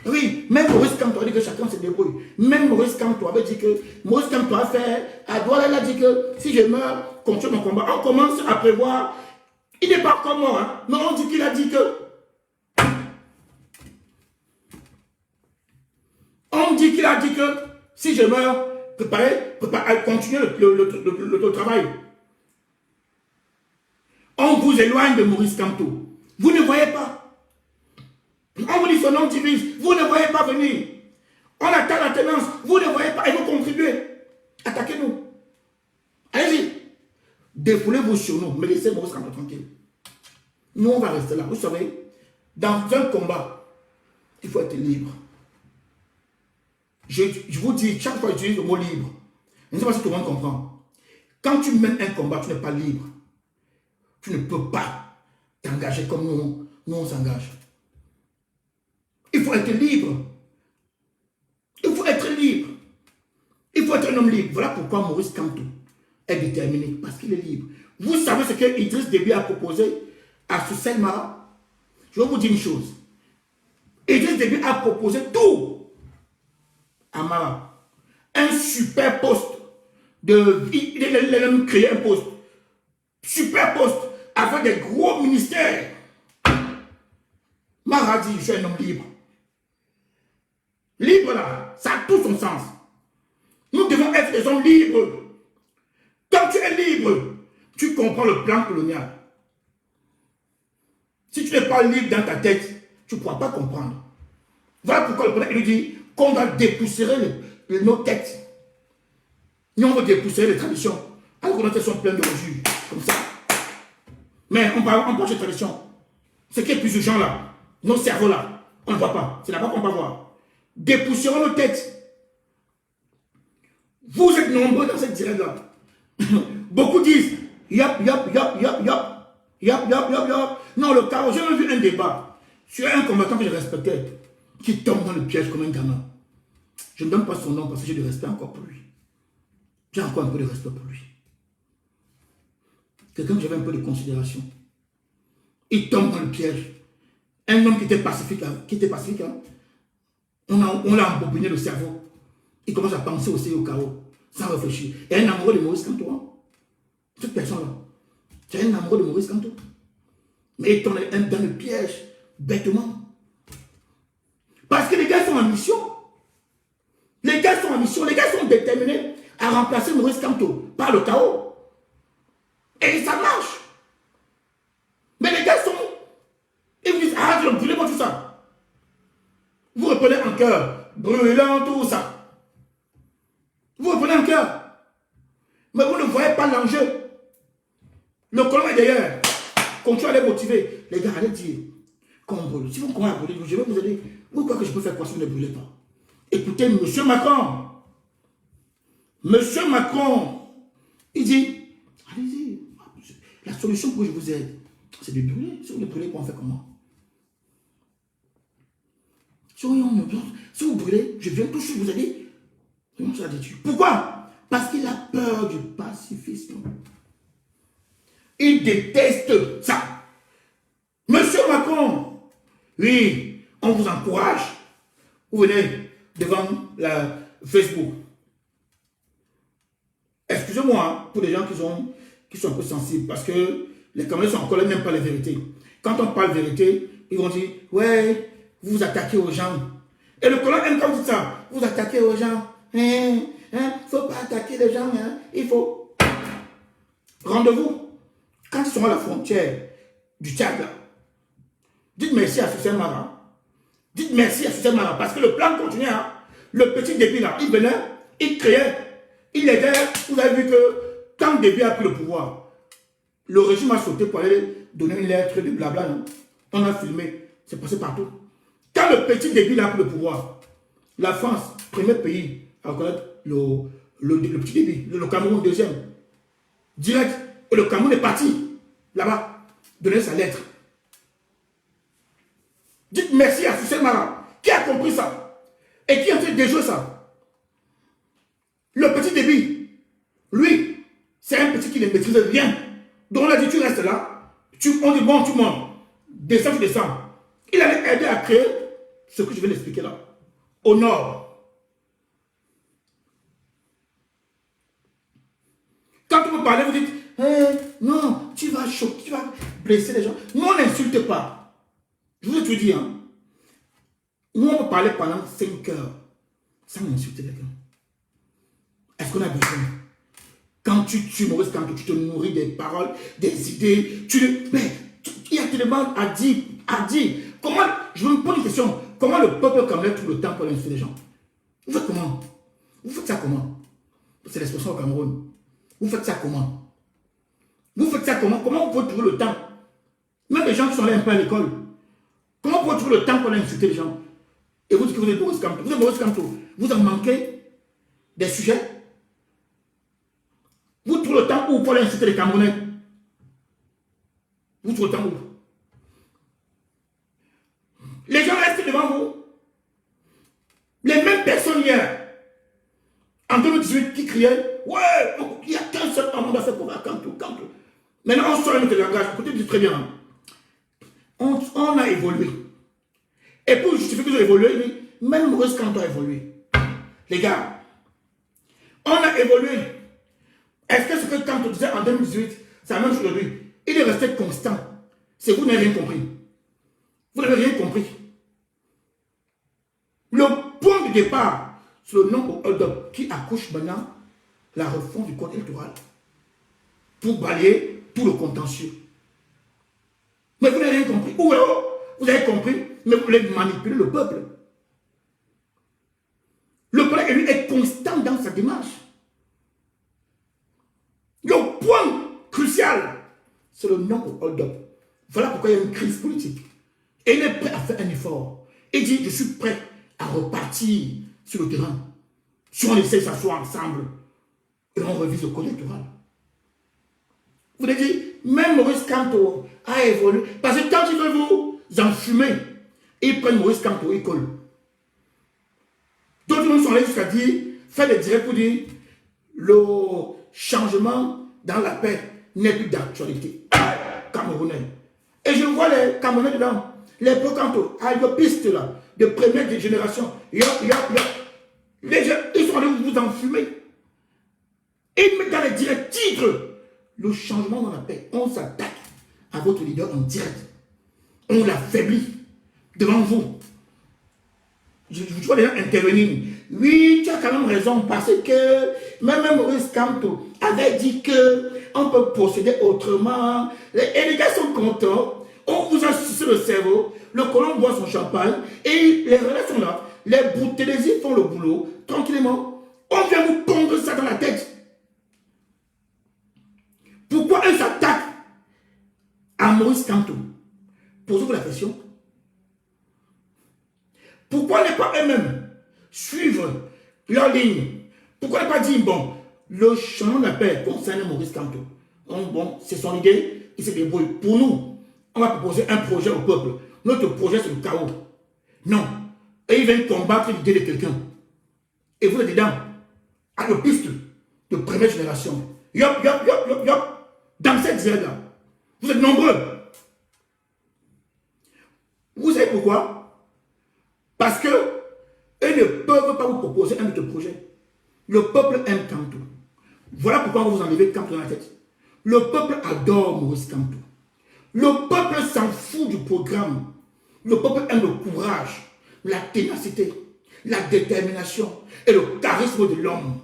Oui, même Maurice Kamto a dit que chacun se débrouille. Même Maurice Kamto avait dit que Maurice Kamto a fait, à Douala, il a dit que si je meurs, continue mon combat. On commence à prévoir. Il n'est pas comme moi, hein, mais on dit qu'il a dit que. On dit qu'il a dit que si je meurs, préparez, continuez le travail. On vous éloigne de Maurice Kamto. Vous ne voyez pas. On vous dit son nom divise, vous ne voyez pas venir. On attend la tenance, vous ne voyez pas, et vous contribuez. Attaquez-nous. Allez-y. Défoulez-vous sur nous, mais laissez Maurice Kamto tranquille. Nous, on va rester là. Vous savez, dans un combat, il faut être libre. Je vous dis, chaque fois que j'utilise le mot libre, je ne sais pas si tout le monde comprend. Quand tu mènes un combat, tu n'es pas libre. Tu ne peux pas t'engager comme nous on s'engage. Il faut être libre. Il faut être libre. Il faut être un homme libre. Voilà pourquoi Maurice Kamto est déterminé. Parce qu'il est libre. Vous savez ce que Idriss Déby a proposé à Soussel Mara? Je vais vous dire une chose. Idriss Déby a proposé tout à Mara. Un super poste. Il a même créé un poste. Super poste. Avec des gros ministères. Mara dit, je suis un homme libre. Libre là, ça a tout son sens. Nous devons être des hommes libres. Quand tu es libre, tu comprends le plan colonial. Si tu n'es pas libre dans ta tête, tu ne pourras pas comprendre. Voilà pourquoi le colonel lui dit qu'on va dépoussiérer nos têtes. Nous, on va dépoussiérer les traditions. Alors que nos têtes sont pleines de rejus, comme ça. Mais on parle de tradition. Ce qui est plus urgent là, nos cerveaux là, on ne voit pas. C'est là-bas qu'on va voir. Dépoussiérons nos têtes. Vous êtes nombreux dans cette direction-là. Beaucoup disent yop, yop, yop, yop, yop. Yop, yop, yop, yop. Non, le chaos. J'ai même vu un débat sur un combattant que je respectais qui tombe dans le piège comme un gamin. Je ne donne pas son nom parce que j'ai du respect encore pour lui. J'ai encore un peu de respect pour lui. Quelqu'un que j'avais un peu de considération. Il tombe dans le piège. Un homme qui était pacifique, hein. On l'a embobiné le cerveau. Il commence à penser aussi au chaos, sans réfléchir. Et un amoureux de Maurice Kamto. Hein? Cette personne-là, c'est un amoureux de Maurice Kamto. Mais il tombe dans le piège, bêtement. Parce que les gars sont en mission. Les gars sont en mission. Les gars sont déterminés à remplacer Maurice Kamto par le chaos. Et ça marche. cœur, brûlant, tout ça. Vous le prenez en cœur. Mais vous ne voyez pas l'enjeu. Le colon est d'ailleurs. Continuez à les motiver. Les gars, allez dire qu'on brûle. Si vous commencez à brûler, je vais vous aider. Vous croyez que je peux faire quoi si vous ne brûlez pas? Écoutez, monsieur Macron. Monsieur Macron, il dit, allez-y. La solution pour que je vous aide, c'est de brûler. Si vous ne brûlez pas, on fait comment? Si vous brûlez, je viens tout de suite vous aider. Pourquoi? Parce qu'il a peur du pacifisme. Il déteste ça. Monsieur Macron, oui, on vous encourage. Vous venez devant la Facebook. Excusez-moi pour les gens qui sont un peu sensibles, parce que les Camerounais sont encore là, n'aiment pas la vérité. Quand on parle vérité, ils vont dire, ouais, vous vous attaquez aux gens. Et le colon aime quand vous dites ça. Vous attaquez aux gens. Il ne faut pas attaquer les gens. Il faut. Rendez-vous. Quand ils sont à la frontière du Tchad, là, dites merci à Soussé Mara. Dites merci à Soussé Mara. Parce que le plan continue. Hein. Le petit Déby là, il venait, il créait, il aidait. Vous avez vu que quand Déby a pris le pouvoir, le régime a sauté pour aller donner une lettre de blabla. Non? On a filmé. C'est passé partout. Quand le petit Déby a pris le pouvoir, la France, premier pays à reconnaître le petit Déby, le Cameroun, deuxième, direct, et le Cameroun est parti là-bas, donner sa lettre. Dites merci à Soussé Mara, qui a compris ça, et qui a fait déjouer ça. Le petit Déby, lui, c'est un petit qui ne maîtrise rien. Donc on a dit, tu restes là, on dit, bon, tu montes, descends, tu descends. Il allait aider à créer ce que je vais l'expliquer là, au nord. Quand vous parlez, vous dites, non, tu vas choquer, tu vas blesser les gens. Nous, on n'insulte pas. Je vous ai tout dit, hein. Nous, on peut parler pendant 5 heures sans insulter quelqu'un. Est-ce qu'on a besoin? Quand tu tues Maurice Kamto, tu te nourris des paroles, des idées, mais il y a tellement à dire. Comment, je me pose une question, comment le peuple camerounais trouve le temps pour insulter les gens? Vous faites comment? Vous faites ça comment? C'est l'expression au Cameroun. Vous faites ça comment? Vous faites ça comment? Comment vous pouvez trouver le temps? Même les gens qui sont là un peu à l'école, comment vous pouvez trouver le temps pour insulter les gens? Et vous dites que vous êtes Maurice Kamto. Vous êtes Maurice Kamto. Vous en manquez des sujets? Vous trouvez le temps où pour insulter les Camerounais? Vous trouvez le temps où? Les gens restent devant vous. Les mêmes personnes hier, en 2018, qui criaient, ouais, il n'y a qu'un seul homme qui a fait pour Kamto. Maintenant, on sort un autre langage. Écoutez, dites très bien. On a évolué. Et pour justifier que vous avez évolué, même Maurice Kamto a évolué. Les gars, on a évolué. Est-ce que ce que Kamto disait en 2018, c'est la même chose aujourd'hui? Il est resté constant. C'est vous n'avez rien compris. Vous n'avez rien compris. Le point de départ, c'est le nom au hold-up qui accouche maintenant la refonte du code électoral pour balayer tout le contentieux. Mais vous n'avez rien compris. Ou alors, vous avez compris, mais vous voulez manipuler le peuple. Le peuple élu est constant dans sa démarche. Le point crucial, c'est le nom au hold-up. Voilà pourquoi il y a une crise politique. Et il est prêt à faire un effort. Il dit, je suis prêt à repartir sur le terrain. Si on essaie de s'asseoir ensemble et on revise le code électoral. Vous avez dit, même Maurice Kamto a évolué. Parce que quand ils veulent vous enfumer, ils prennent Maurice Kamto, ils collent. D'autres gens sont allés jusqu'à dire, faire des directs pour dire, le changement dans la paix n'est plus d'actualité. Camerounais. Et je vois les Camerounais dedans. Les pro-Kamto, pistes là, de première génération. Les gens, ils sont allés vous enfumer. Ils mettent dans les directs titres. Le changement dans la paix. On s'attaque à votre leader en direct. On l'affaiblit devant vous. Je vois les gens intervenir. Oui, tu as quand même raison parce que même Maurice Kamto avait dit qu'on peut procéder autrement. Et les gars sont contents. On vous a sucé le cerveau. Le colon boit son champagne et les relais sont là. les Boutélésis font le boulot tranquillement. On vient vous pondre ça dans la tête. Pourquoi eux s'attaquent à Maurice Kamto? Posez-vous la question. Pourquoi ne pas eux-mêmes suivre leur ligne? Pourquoi ne pas dire, bon, le changement de la paix concerne Maurice Kamto. Donc, bon, c'est son idée, il se débrouille. Pour nous, on va proposer un projet au peuple. Notre projet, c'est le chaos. Non. Et ils viennent combattre l'idée de quelqu'un. Et vous êtes dedans, à nos pistes de première génération. Yop, yop, yop, yop, yop. Dans cette zone-là. Vous êtes nombreux. Vous savez pourquoi? Parce que eux ne peuvent pas vous proposer un autre projet. Le peuple aime Kamto. Voilà pourquoi on va vous enlever Kamto dans la tête. Le peuple adore Maurice Kamto. Le peuple s'en fout du programme. Le peuple aime le courage, la ténacité, la détermination et le charisme de l'homme.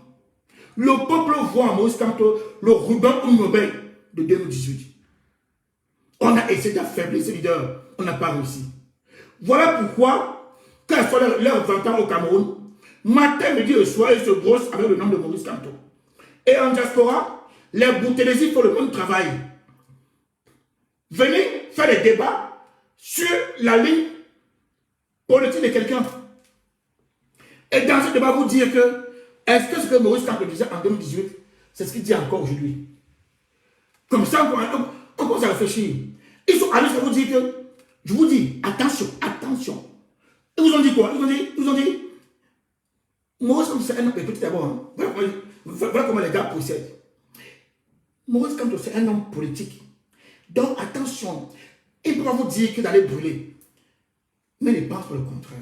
Le peuple voit en Maurice Kamto le ruban ou Nobel de 2018. On a essayé d'affaiblir ces leaders. On n'a pas réussi. Voilà pourquoi, quand ils sont leurs 20 ans au Cameroun, matin, midi et soir, ils se brossent avec le nom de Maurice Kamto. Et en diaspora, les Boutélésis font le même travail. Venez faire des débats sur la ligne politique de quelqu'un. Et dans ce débat, vous dire que est-ce que ce que Maurice Kamto disait en 2018, c'est ce qu'il dit encore aujourd'hui? Comme ça, on commence à réfléchir. Ils sont allés vous dire que, je vous dis, attention, attention. Ils vous ont dit quoi? Ils vous ont dit, Maurice Kamto, c'est un homme, écoutez d'abord, hein. Voilà comment les gars procèdent. Maurice Kamto, c'est un homme politique. Donc, attention, il ne peut pas vous dire que d'aller brûler. Mais il pense pour le contraire.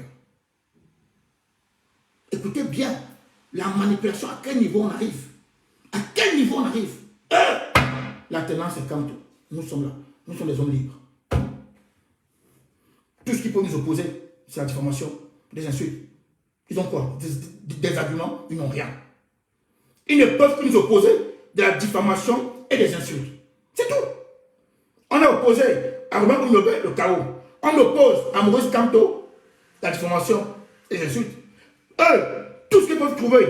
Écoutez bien, la manipulation, à quel niveau on arrive? À quel niveau on arrive? La tenance est Kamto. Nous sommes là. Nous sommes des hommes libres. Tout ce qui peut nous opposer, c'est la diffamation, des insultes. Ils ont quoi? Des arguments? Ils n'ont rien. Ils ne peuvent que nous opposer de la diffamation et des insultes. C'est tout. On a opposé à Romain Koumiobe le chaos. On oppose à Maurice Kamto la diffamation et les insultes. Eux, tout ce qu'ils peuvent trouver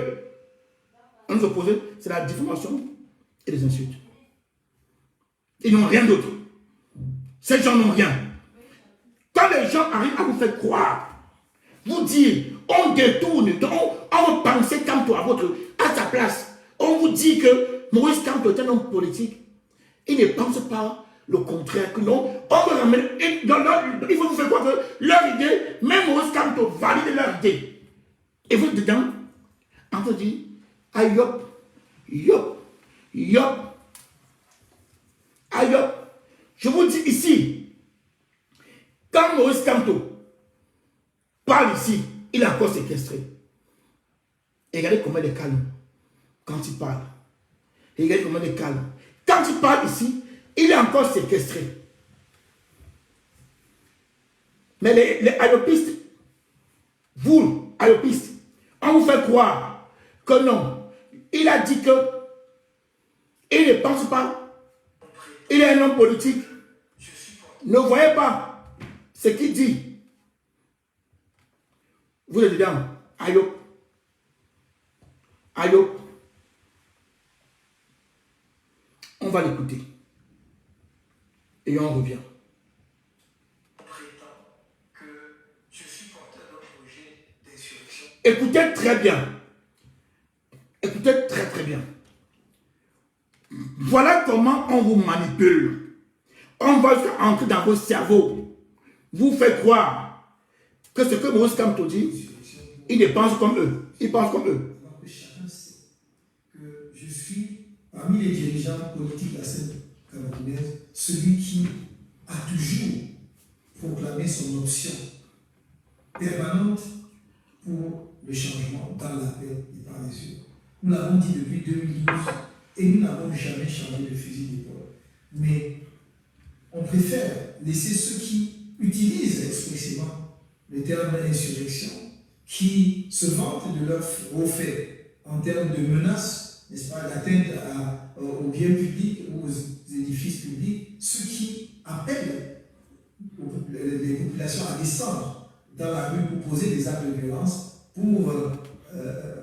à nous opposer, c'est la diffamation et les insultes. Ils n'ont rien d'autre. Ces gens n'ont rien. Quand les gens arrivent à vous faire croire, vous dire, on détourne, on va penser Kamto à sa place. On vous dit que Maurice Kamto est un homme politique. Il ne pense pas le contraire, que non. On me ramène, il faut vous faire croire que leur idée, même Maurice Kamto valide leur idée. Et vous dedans, on vous dit, ah yop, yop, yop, ah yop. Je vous dis ici, quand Maurice Kamto parle ici, il est encore séquestré. Et regardez comment il est calme quand il parle. Et regardez comment il est calme. Quand il parle ici, il est encore séquestré. Mais les ayopistes, vous, ayopistes, on vous fait croire que non. Il a dit que il ne pense pas. Il est un homme politique. Ne voyez pas ce qu'il dit. Vous êtes dedans. Ayop. Ayop. On va l'écouter. Et on revient. Écoutez très bien. Écoutez très très bien. Voilà comment on vous manipule. On va entrer dans vos cerveaux. Vous fait croire que ce que Maurice Kamto dit, il ne pense comme eux. Il pense comme eux. Chacun sait que je suis, parmi les dirigeants politiques de la scène camerounaise, celui qui a toujours proclamé son option permanente pour le changement dans la paix et par les yeux. Nous l'avons dit depuis 2012 et nous n'avons jamais changé de fusil d'épaule. Mais on préfère laisser ceux qui utilisent expressément le terme insurrection, qui se vantent de leurs hauts faits en termes de menaces, n'est-ce pas, d'atteinte aux biens publics ou aux édifices publics, ceux qui appellent les populations à descendre dans la rue pour poser des actes de violence, pour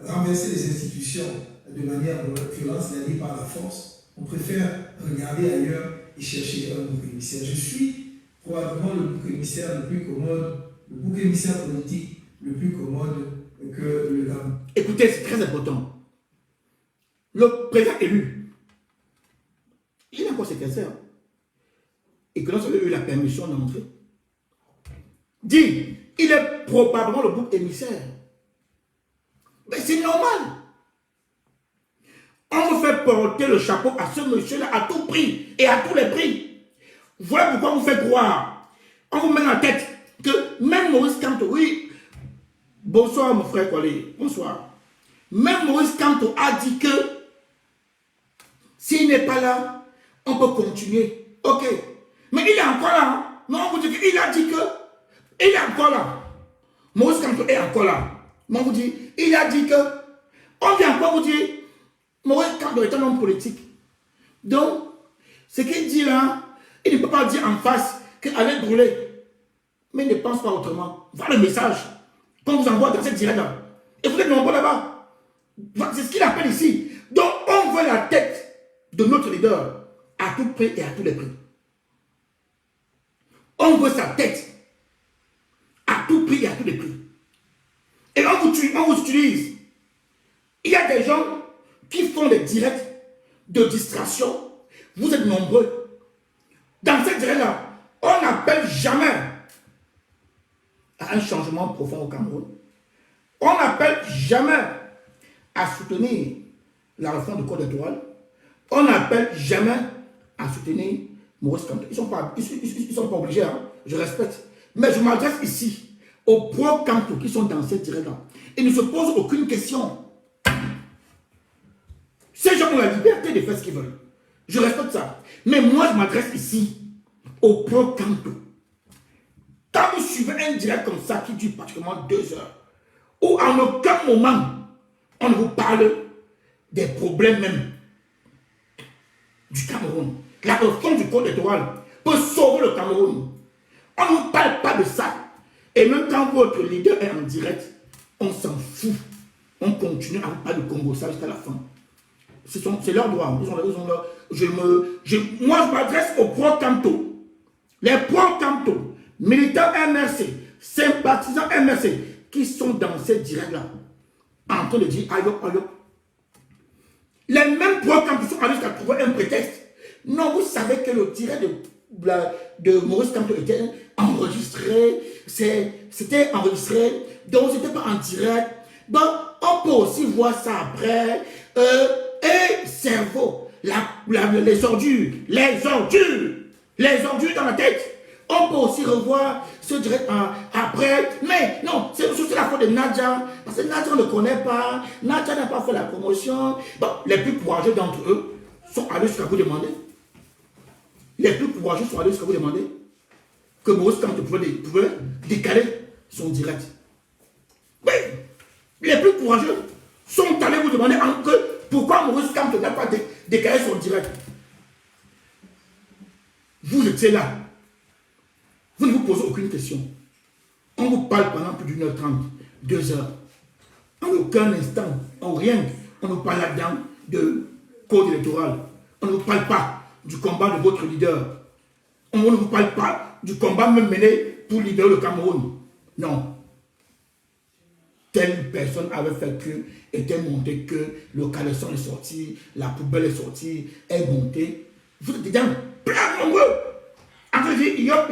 renverser les institutions de manière violente, c'est-à-dire par la force. On préfère regarder ailleurs et chercher un bouc émissaire. Je suis probablement le bouc émissaire le plus commode, le bouc émissaire politique le plus commode que le Gabon. Écoutez, c'est très important. Le président élu, il est encore séquestré. Et que lorsqu'il a eu la permission d'entrer, dit, il est probablement le bouc émissaire. Mais c'est normal. On vous fait porter le chapeau à ce monsieur-là à tout prix et à tous les prix. Voilà pourquoi on vous fait croire. On vous met dans la tête que même Maurice Kamto, oui, bonsoir mon frère Kolé, bonsoir. Même Maurice Kamto a dit que s'il n'est pas là, on peut continuer. Ok. Mais il est encore là. Hein? Mais on vous dit qu'il a dit que il est encore là. Maurice Kamto est encore là. Mais on vous dit, il a dit que on vient encore vous dire Maurice Kamto est un homme politique. Donc, ce qu'il dit là, il ne peut pas dire en face qu'il allait brûler. Mais il ne pense pas autrement. Voilà le message qu'on vous envoie dans cette direct-là. Et vous êtes nombreux là-bas. C'est ce qu'il appelle ici. Donc, on veut la tête de notre leader à tout prix et à tous les prix. On veut sa tête à tout prix et à tous les prix. Et on vous utilise. Il y a des gens qui font des directs de distraction. Vous êtes nombreux. Dans cette direct-là, on n'appelle jamais à un changement profond au Cameroun. On n'appelle jamais à soutenir la réforme du code électoral. On n'appelle jamais à soutenir Maurice Kamto. Ils ne sont pas obligés, hein? Je respecte. Mais je m'adresse ici aux pro-Kamto qui sont dans cette direct-là. Ils ne se posent aucune question. Ces gens ont la liberté de faire ce qu'ils veulent. Je respecte ça. Mais moi, je m'adresse ici aux pro-Kamto. Quand vous suivez un direct comme ça qui dure pratiquement 2 heures, où en aucun moment on ne vous parle des problèmes même du Cameroun, la réforme du code électoral peut sauver le Cameroun. On ne vous parle pas de ça. Et même quand votre leader est en direct, on s'en fout. On continue à vous parler de Congo ça jusqu'à la fin. C'est leur droit. Moi, je m'adresse aux pro-Kamto. Les pro-Kamto, militants MRC, sympathisants MRC, qui sont dans cette direct-là, en train de dire aïe, aïe. Les mêmes pro-Kamto sont allés jusqu'à trouver un prétexte. Non, vous savez que le direct de Maurice Kamto était enregistré, c'était enregistré, donc c'était pas en direct. Bon, on peut aussi voir ça après. Et cerveau, les ordures dans la tête. On peut aussi revoir ce direct après. Mais non, c'est la faute de Nadja. Parce que Nadja ne connaît pas. Nadja n'a pas fait la promotion. Bon, les plus courageux d'entre eux sont allés jusqu'à vous demander. Les plus courageux sont allés jusqu'à vous demander que Maurice Kamto pouvait décaler son direct. Oui, les plus courageux sont allés vous demander pourquoi Maurice Kamto n'a pas décalé son direct. Vous étiez là. Vous ne vous posez aucune question. On vous parle pendant plus d'1h30, 2 heures. En aucun instant, en rien, on ne vous parle là-dedans de code électoral. On ne vous parle pas du combat de votre leader. On ne vous parle pas du combat même mené pour libérer le Cameroun. Non. Telle personne avait fait que, était montée que le caleçon est sorti, la poubelle est sortie, est montée. Vous êtes dedans, plein nombreux. En train de dire, yop.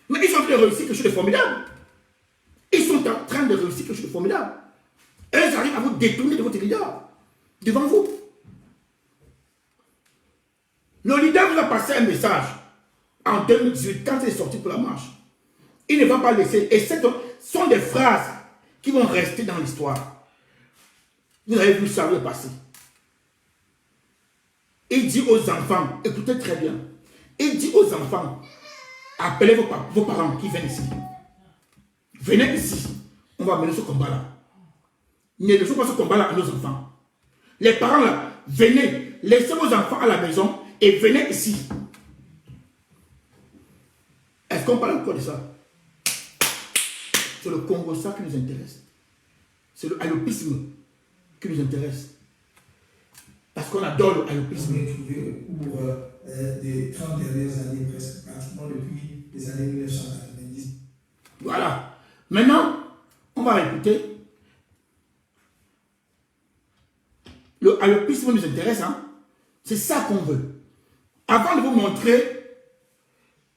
Mais ils sont en train de réussir quelque chose de formidable. Ils sont en train de réussir quelque chose de formidable. Et ils arrivent à vous détourner de votre leader. Devant vous. Le leader vous a passé un message en 2018 quand il est sorti pour la marche. Il ne va pas laisser. Et ce sont des phrases qui vont rester dans l'histoire. Vous avez vu ça le passé. Il dit aux enfants, écoutez très bien, il dit aux enfants, appelez vos parents qui viennent ici. Venez ici, on va mener ce combat-là. Ne laissons pas ce combat-là à nos enfants. Les parents là, venez, laissez vos enfants à la maison et venez ici. Est-ce qu'on parle encore de ça? C'est le Congo, ça qui nous intéresse. C'est le allopisme qui nous intéresse. Parce qu'on adore le allopisme. On est trouvé au cours des 30 dernières années, presque, pratiquement depuis les années 1990. Voilà. Maintenant, on va écouter. Le allopisme nous intéresse, hein? C'est ça qu'on veut. Avant de vous montrer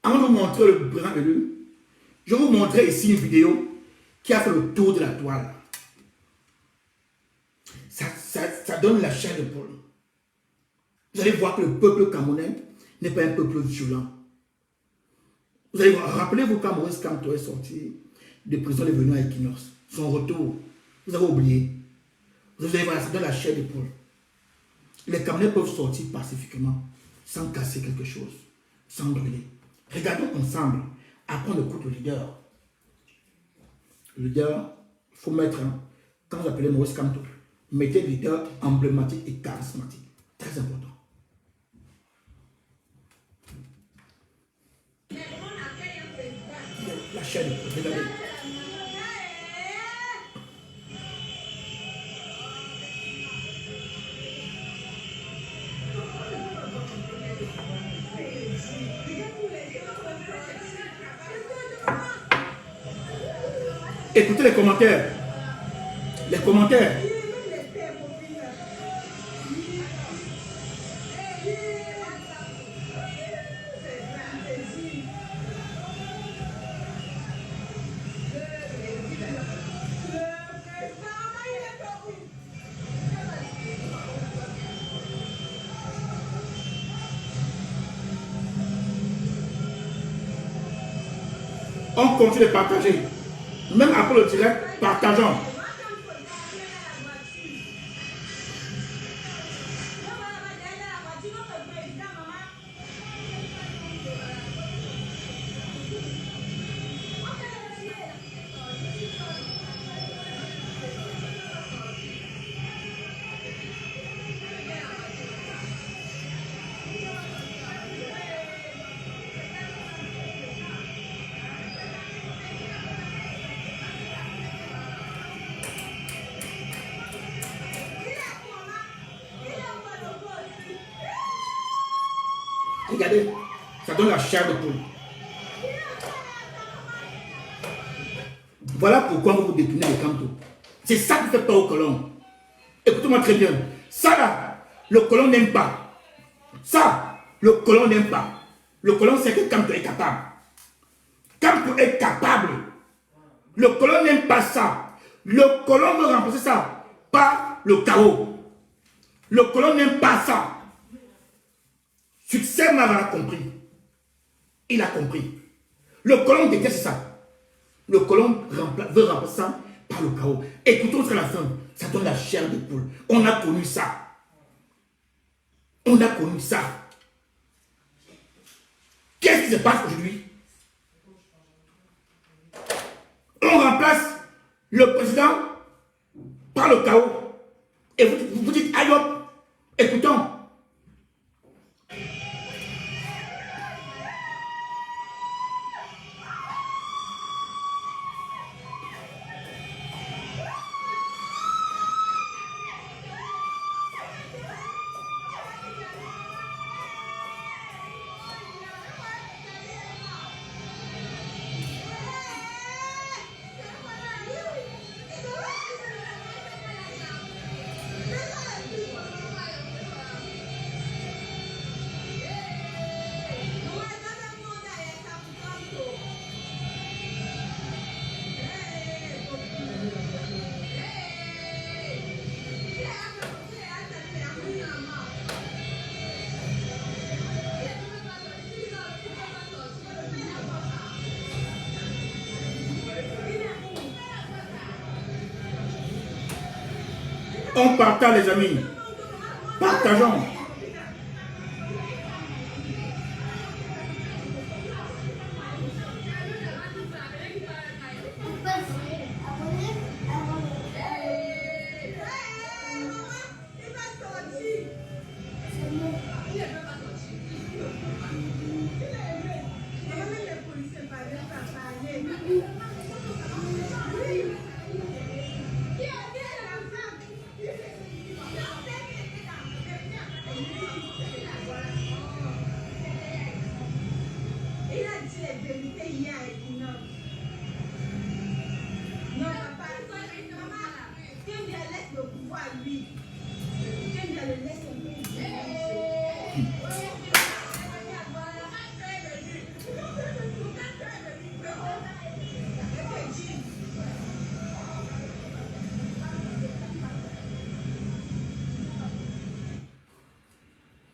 le brin élu, je vais vous montrer ici une vidéo qui a fait le tour de la toile. Ça donne la chair de poule. Vous allez voir que le peuple camerounais n'est pas un peuple violent. Vous allez voir, rappelez-vous quand Maurice Kamto est sorti de prison, il est venu à Equinox. Son retour, vous avez oublié. Vous allez voir, ça donne la chair de poule. Les Camerounais peuvent sortir pacifiquement, sans casser quelque chose, sans brûler. Regardons ensemble. Après, on écoute le leader. Le leader, il faut mettre, quand vous appelez Maurice Kamto, mettez le leader emblématique et charismatique. Très important. La chaîne, regardez. Écoutez les commentaires. Les commentaires. On continue de partager. Même après le direct, partageons. Regardez, ça donne la chair de poule. Voilà pourquoi vous détournez les Kamto. C'est ça qui fait peur au colon. Écoutez-moi très bien. Ça là, le colon n'aime pas. Ça, le colon n'aime pas. Le colon sait que Kamto est capable. Kamto est capable. Le colon n'aime pas ça. Le colon veut remplacer ça par le chaos. Le colon n'aime pas ça. Succès Mara a compris. Il a compris. Le colon déteste ça. Le colon veut remplacer ça par le chaos. Écoutons jusqu'à la fin. Ça donne la chair de poule. On a connu ça. On a connu ça. Qu'est-ce qui se passe aujourd'hui? On remplace le président par le chaos. Et vous dites, aïe hop, écoutons. On partage les amis. Partageons.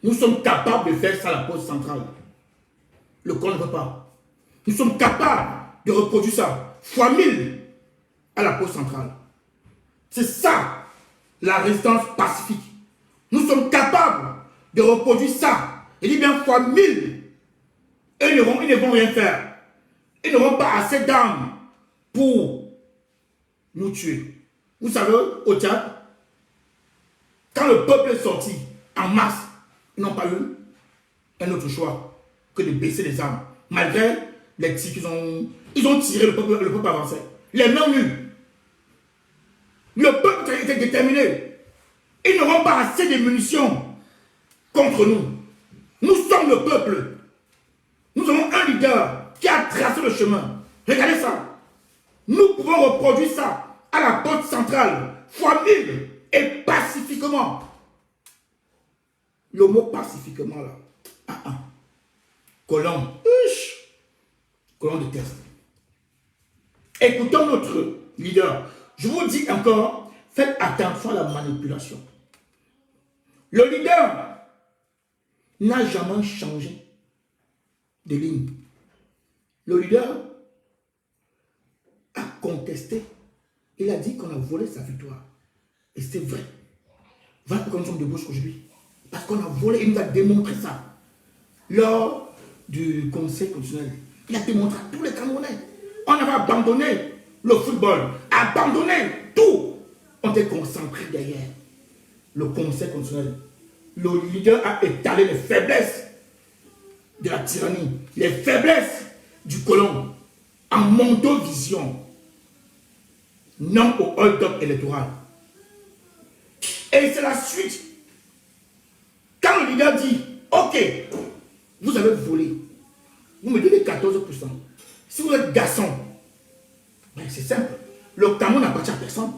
Nous sommes capables de faire ça à la poste centrale. Le corps ne veut pas. Nous sommes capables de reproduire ça fois 1000 à la poste centrale. C'est ça, la résistance pacifique. Nous sommes capables de reproduire ça. Il dit bien fois 1000. Et ils ne vont rien faire. Ils n'auront pas assez d'armes pour nous tuer. Vous savez, au Tchad, quand le peuple est sorti en masse, ils n'ont pas eu un autre choix que de baisser les armes. Malgré les tirs qu'ils ont... Ils ont tiré, le peuple avançait. Les mains nues. Le peuple était déterminé. Ils n'auront pas assez de munitions contre nous. Nous sommes le peuple. Nous avons un leader qui a tracé le chemin. Regardez ça. Nous pouvons reproduire ça à la poste centrale, fois 1000 et pacifiquement. Le mot pacifiquement là. Colomb. Colomb de test. Écoutons notre leader. Je vous dis encore, faites attention à la manipulation. Le leader n'a jamais changé de ligne. Le leader a contesté. Il a dit qu'on a volé sa victoire. Et c'est vrai. Voilà pourquoi nous sommes debout aujourd'hui. Parce qu'on a volé, il nous a démontré ça. Lors du Conseil constitutionnel, il a démontré à tous les Camerounais. On avait abandonné le football, abandonné tout. On était concentré derrière le Conseil constitutionnel. Le leader a étalé les faiblesses de la tyrannie, les faiblesses du colon, en mondovision, non au hold-up électoral. Et c'est la suite. Quand le leader dit, ok, vous avez volé, vous me donnez 14%. Si vous êtes garçon, ben c'est simple. Le Cameroun n'appartient à personne.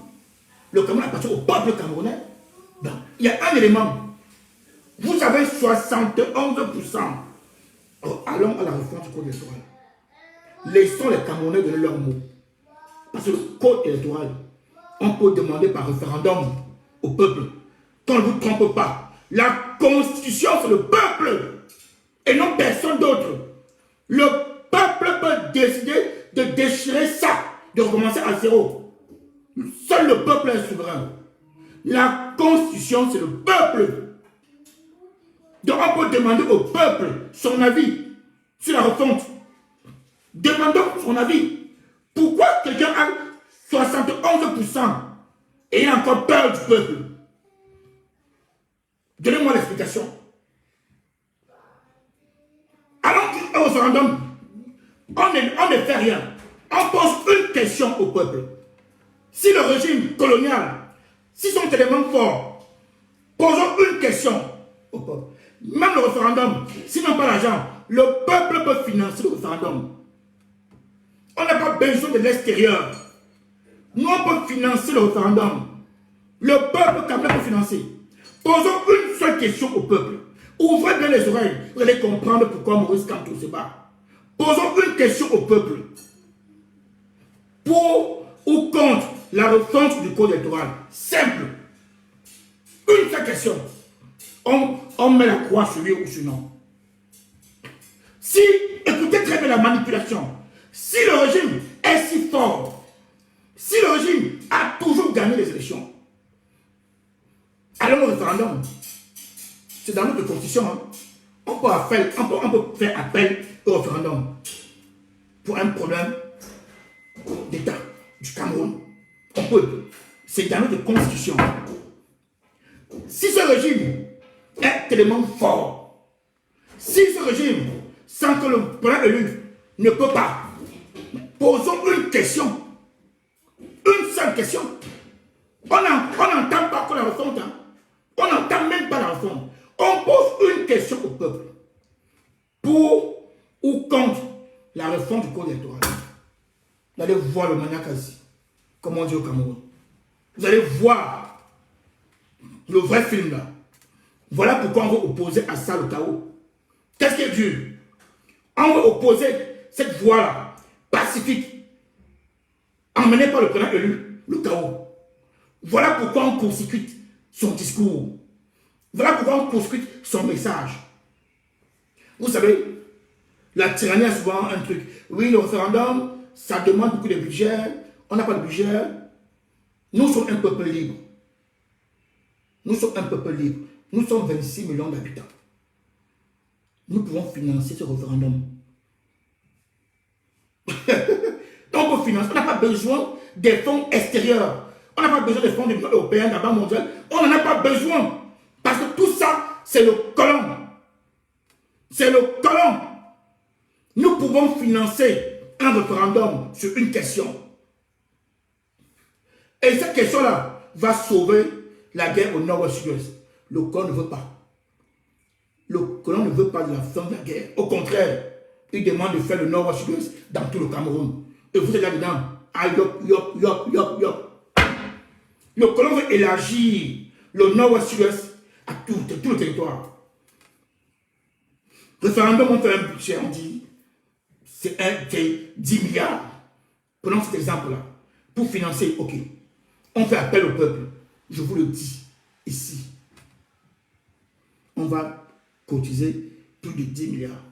Le Cameroun appartient au peuple camerounais. Ben, il y a un élément. Vous avez 71%. Alors, allons à la réforme du code électoral. Laissons les Camerounais donner leurs mots. Parce que le code électoral, on peut demander par référendum au peuple. Qu'on ne vous trompe pas. La constitution, c'est le peuple. Et non personne d'autre. Le peuple peut décider de déchirer ça, de recommencer à zéro. Seul le peuple est souverain. La constitution, c'est le peuple. Donc on peut demander au peuple son avis sur la refonte. Demandons son avis. Pourquoi quelqu'un a 71% et il a encore peur du peuple? Donnez-moi l'explication. Allons au référendum. On ne fait rien. On pose une question au peuple. Si le régime colonial, si son élément fort, posons une question au peuple. Même le référendum, s'ils n'ont pas l'argent, le peuple peut financer le référendum. On n'a pas besoin de l'extérieur. Nous, on peut financer le référendum. Le peuple quand même peut financer. Posons une seule question au peuple. Ouvrez bien les oreilles. Vous allez comprendre pourquoi Maurice Kamto se bat. Posons une question au peuple. Pour ou contre la refonte du code électoral. Simple. Une seule question. On met la croix sur lui ou sur non. Si, écoutez très bien la manipulation. Si le régime est si fort, si le régime a toujours gagné les élections, allons au référendum. C'est dans notre constitution. Hein. On peut faire appel au référendum pour un problème d'État du Cameroun. On peut. C'est dans notre constitution. Si ce régime est tellement fort, si ce régime, sans que le président élu ne peut pas, posons une question, une seule question. On n'entend pas que la refonte. Hein. On n'entend même pas la refonte. On pose une question au peuple. Pour ou contre la réforme du code électoral. Vous allez voir le maniaque, comme on dit au Cameroun. Vous allez voir le vrai film là. Voilà pourquoi on veut opposer à ça le chaos. Qu'est-ce qui est dur? On veut opposer cette voie-là, pacifique, emmenée par le président élu, le chaos. Voilà pourquoi on consécute son discours. Voilà pourquoi on poursuit son message. Vous savez, la tyrannie a souvent un truc. Oui, le référendum, ça demande beaucoup de budget. On n'a pas de budget. Nous sommes un peuple libre. Nous sommes un peuple libre. Nous sommes 26 millions d'habitants. Nous pouvons financer ce référendum. Donc, on finance. On n'a pas besoin des fonds extérieurs. On n'a pas besoin des fonds de l'Union européenne, de la Banque mondiale. On n'en a pas besoin. Parce que tout ça, c'est le colon. C'est le colon. Nous pouvons financer un référendum sur une question. Et cette question-là va sauver la guerre au nord et au sud-ouest. Le colon ne veut pas. Le colon ne veut pas de la fin de la guerre. Au contraire, il demande de faire le nord et le sud-ouest dans tout le Cameroun. Et vous êtes là-dedans. Ah, yop, yop, yop, yop, yop. Le colon veut élargir le nord et le sud-ouest à tout le territoire. Référendum, on fait un budget, on dit, c'est 10 milliards. Prenons cet exemple-là. Pour financer, ok. On fait appel au peuple. Je vous le dis, ici. On va cotiser plus de 10 milliards.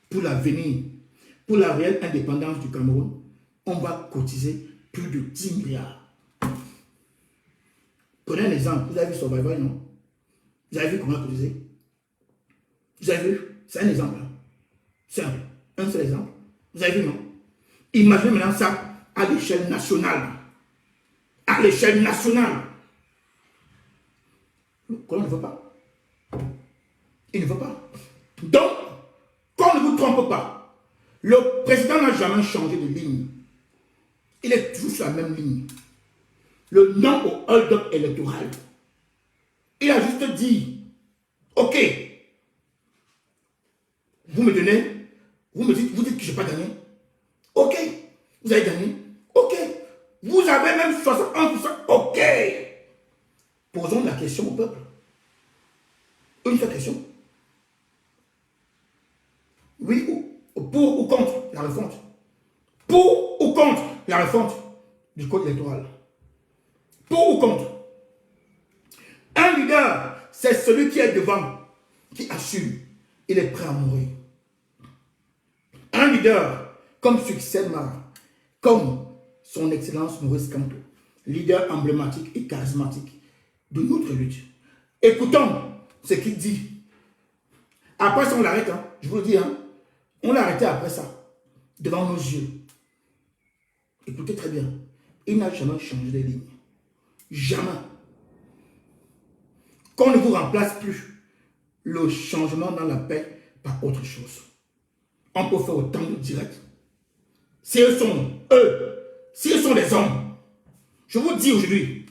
Pour l'avenir, pour la réelle indépendance du Cameroun, on va cotiser plus de 10 milliards. Prenez un exemple. Vous avez vu Survivor, non? Vous avez vu comment cotiser? Vous avez vu? C'est un exemple. Simple. Un seul exemple. Vous avez vu, non? Imaginez maintenant ça à l'échelle nationale. À l'échelle nationale. Le colon ne veut pas. Il ne veut pas. Donc, qu'on ne vous trompe pas, le président n'a jamais changé de ligne. Il est toujours sur la même ligne. Le non au hold-up électoral. Il a juste dit, ok, vous me donnez, vous dites que je n'ai pas gagné. Ok, vous avez gagné. Ok, vous avez même 61%. Ok. Posons la question au peuple. Une seule question. Oui ou pour ou contre la refonte? Pour ou contre la refonte du code électoral? Pour ou contre? Un leader, c'est celui qui est devant, qui assume. Il est prêt à mourir. Un leader, comme succèdement, comme son Excellence Maurice Kamto, leader emblématique et charismatique de notre lutte. Écoutons ce qu'il dit. Après ça, on l'arrête, hein. Je vous le dis, hein. On l'a arrêté après ça, devant nos yeux. Écoutez très bien. Il n'a jamais changé de ligne. Jamais. Qu'on ne vous remplace plus le changement dans la paix par autre chose. On peut faire autant de directs. Si eux sont des hommes, je vous dis aujourd'hui,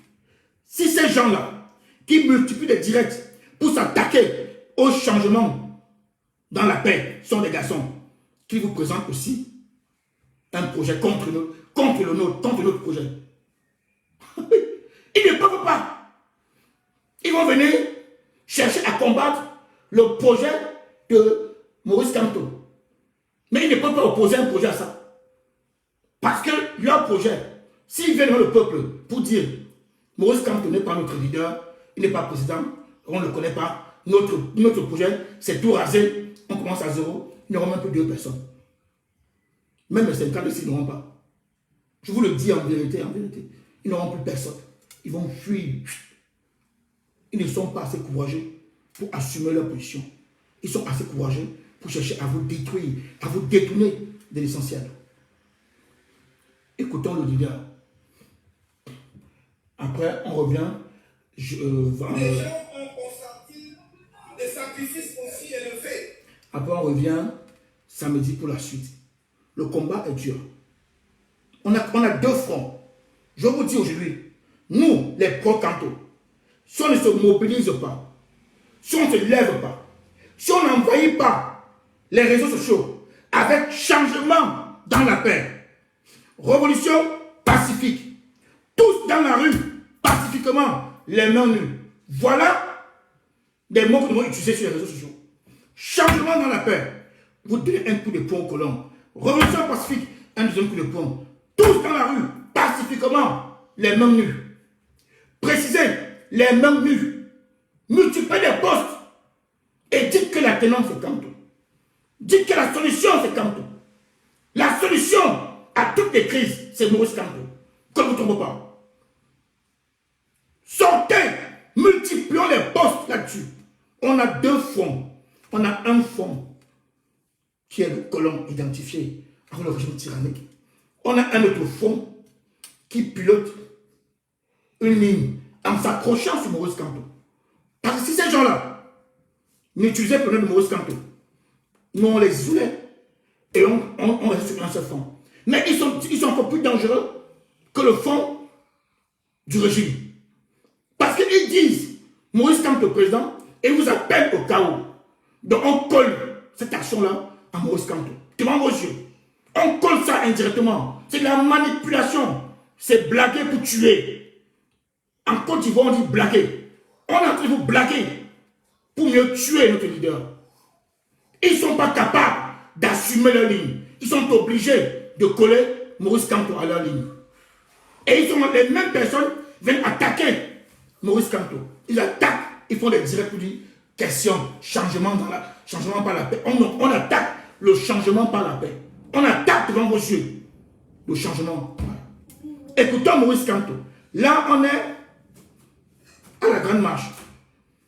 si ces gens-là qui multiplient des directs pour s'attaquer au changement dans la paix sont des garçons qui vous présentent aussi un projet contre notre projet. Ils ne peuvent pas. Ils vont venir chercher à combattre le projet de Maurice Kamto. Mais ils ne peuvent pas opposer un projet à ça. Parce que leur projet, s'ils viennent dans le peuple pour dire Maurice Kamto n'est pas notre leader, il n'est pas président, on ne le connaît pas, notre projet, c'est tout rasé, on commence à zéro, il n'y aura même plus de 2 personnes. Même les 50 ils n'auront pas. Je vous le dis en vérité, ils n'auront plus personne. Ils vont fuir. Ils ne sont pas assez courageux pour assumer leur position. Ils sont assez courageux pour chercher à vous détruire, à vous détourner de l'essentiel. Écoutons le leader. Après, on revient. Les gens ont consenti des sacrifices aussi élevés. Après, on revient samedi pour la suite. Le combat est dur. On a 2 fronts. Je vous dis aujourd'hui, nous, les pro-Kamto, si on ne se mobilise pas, si on ne se lève pas, si on n'envahit pas les réseaux sociaux avec changement dans la paix, révolution pacifique, tous dans la rue, pacifiquement, les mains nues. Voilà des mots que nous allons utiliser sur les réseaux sociaux. Changement dans la paix. Vous donnez un coup de poing au colon. Révolution pacifique, un deuxième coup de poing. Tous dans la rue, pacifiquement, les mains nues. les mains nues. Multipliez les postes. Et dites que la tenance c'est Kanto. Dites que la solution c'est Kanto. La solution à toutes les crises, c'est Maurice Kamto. Que vous ne trompez pas. Sortez, multiplions les postes là-dessus. On a deux fonds. On a un fonds qui est le colon identifié avec le régime tyrannique. On a un autre fonds qui pilote une ligne en s'accrochant sur Maurice Kamto. Parce que si ces gens-là n'utilisaient pas le nom de Maurice Kamto, nous on les isolait et on reste sur un seul fonds. Mais ils sont encore plus dangereux que le fonds du régime. Parce qu'ils disent, Maurice Kamto président, et vous appellent au chaos. Donc on colle cette action-là à Maurice Kamto. Devant vos yeux. On colle ça indirectement. C'est de la manipulation. C'est blaguer pour tuer. En Côte d'Ivoire, on dit blaguer. On est en train de vous blaguer pour mieux tuer notre leader. Ils ne sont pas capables d'assumer leur ligne. Ils sont obligés de coller Maurice Kamto à leur ligne. Et ils sont les mêmes personnes qui viennent attaquer Maurice Kamto. Ils attaquent, ils font des directs pour dire question, changement par la paix. On attaque le changement par la paix. On attaque devant vos yeux le changement. Écoutons Maurice Kamto. Là, on est à la grande marche.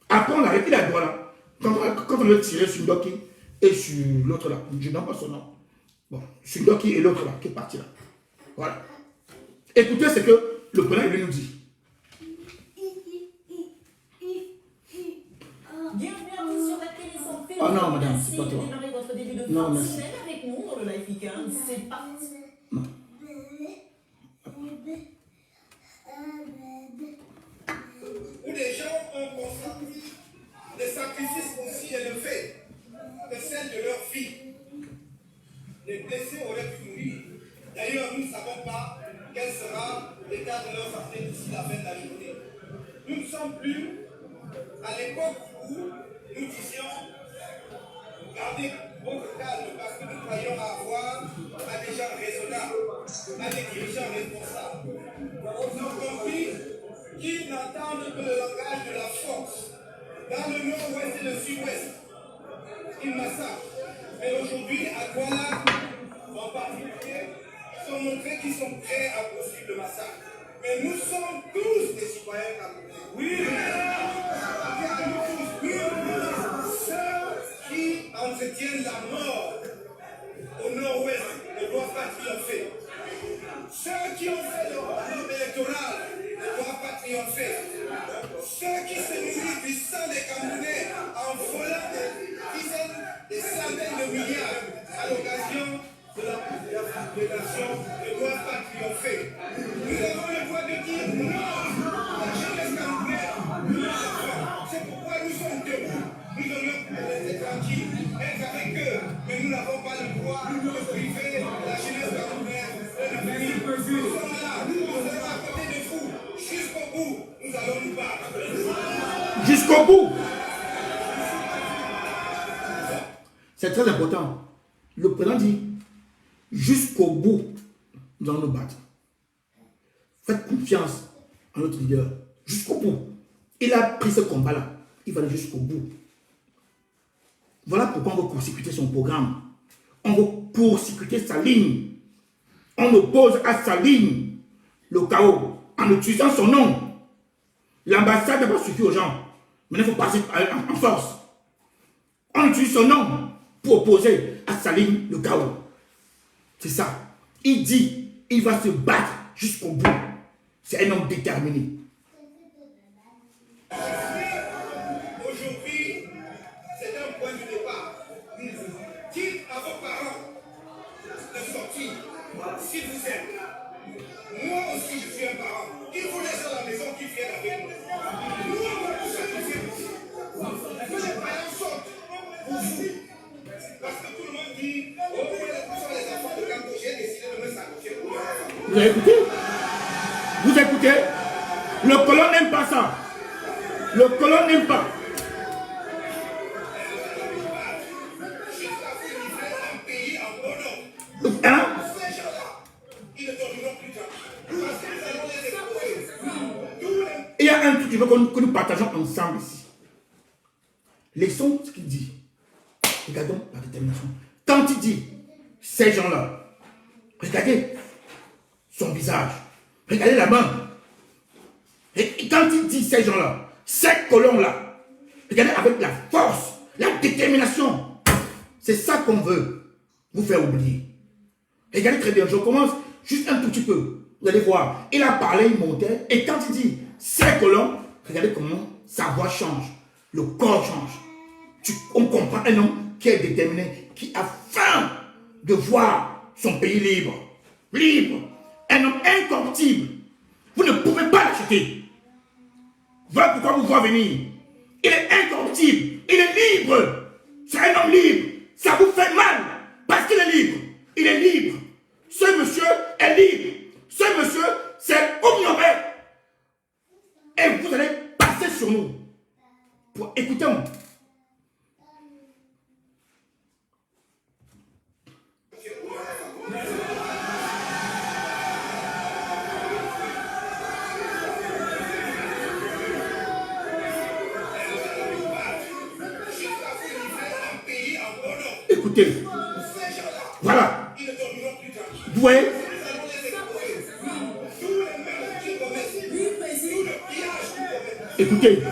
Après, on arrête, il a droit là. Quand on veut tirer sur Ndoki et sur l'autre là, je n'ai pas son nom. Bon, sur Ndoki et l'autre là, qui est parti là. Voilà. Écoutez ce que le président nous dit. Bienvenue à vous sur la télé sans fil. Oh non, madame, c'est pas toi. Démarrez votre début de Non, force merci. humaine avec nous dans le Life Weekend. C'est parti. Non. Où les gens ont consenti des sacrifices aussi élevés que celles de leur vie. Les blessés auraient pu mourir. D'ailleurs, nous ne savons pas quel sera l'état de leur santé d'ici la fin de la journée. Nous ne sommes plus à l'époque où nous disions gardez votre calme parce que nous croyons avoir à des gens raisonnables, à des dirigeants responsables. Nous avons compris qui n'entendent que le langage de la force. Dans le nord-ouest et le sud-ouest, ils massacrent. Mais aujourd'hui, à Douala, en particulier, ils ont montré qu'ils sont prêts à poursuivre le massacre. Mais nous sommes tous des citoyens camerounais. Oui, ceux qui entretiennent la mort au nord-ouest ne doivent pas triompher. Ceux qui ont fait le programme électoral ne doivent pas triompher. Ceux qui se nourrissent du sang des Camerounais en volant des dizaines, des centaines de milliards à l'occasion de la population ne doivent pas triompher. Nous avons le droit de dire non à la jeunesse camerounaise. Nous l'avons. C'est pourquoi nous sommes debout. Nous devons rester tranquilles, être avec eux, mais nous n'avons pas le droit de priver la jeunesse camerounaise de la vie. Nous sommes là, nous sommes à côté de vous. Jusqu'au bout, nous allons nous battre. Jusqu'au bout. C'est très important. Le président dit, jusqu'au bout, nous allons nous battre. Faites confiance à notre leader. Jusqu'au bout. Il a pris ce combat-là. Il va aller jusqu'au bout. Voilà pourquoi on veut court-circuiter son programme. On veut court-circuiter sa ligne. On oppose à sa ligne le chaos en utilisant son nom. L'ambassade n'a pas suffi aux gens. Maintenant, il faut passer en force. On utilise son nom pour opposer à sa ligne le chaos. C'est ça. Il dit, il va se battre jusqu'au bout. C'est un homme déterminé. Aujourd'hui, c'est un point de départ. Dites à vos parents de sortir si vous êtes. Moi aussi, je suis un parent. Il vous laisse à la maison, qu'ils viennent avec nous. Nous, on va vous sacrifier. Que les parents sortent pour vous. Parce que tout le monde dit, oh, ce sont les enfants de Kamto, j'ai décidé de me sacrifier pour eux. Vous avez écouté? Vous écoutez? Le colon n'aime pas ça. Le colon n'aime pas. Jusqu'à vous livrer un pays en bon ordre. Hein? Ces gens-là, ils ne dormiront plus tranquilles. Parce que nous allons les éprouver. Tous les Il y a un truc que je veux que nous partageons ensemble ici. Laissons ce qu'il dit. Regardons la détermination. Quand il dit, ces gens-là, regardez son visage, regardez la main. Et quand il dit ces gens-là, ces colons-là, regardez avec la force, la détermination. C'est ça qu'on veut vous faire oublier. Regardez très bien, je commence juste un tout petit peu. Vous allez voir, il a parlé, il montait, et quand il dit ces colons, regardez comment sa voix change, le corps change. On comprend un homme qui est déterminé, qui a faim de voir son pays libre. Libre. Un homme incorruptible. Vous ne pouvez pas l'acheter. Voilà pourquoi vous voyez venir. Il est incorruptible. Il est libre. C'est un homme libre. Ça vous fait mal parce qu'il est libre. Il est libre. Ce monsieur est libre. Ce monsieur, c'est ignoré. Et vous allez passer sur nous. Écoutez-moi. Écoutez, voilà. Vous voyez? Écoutez.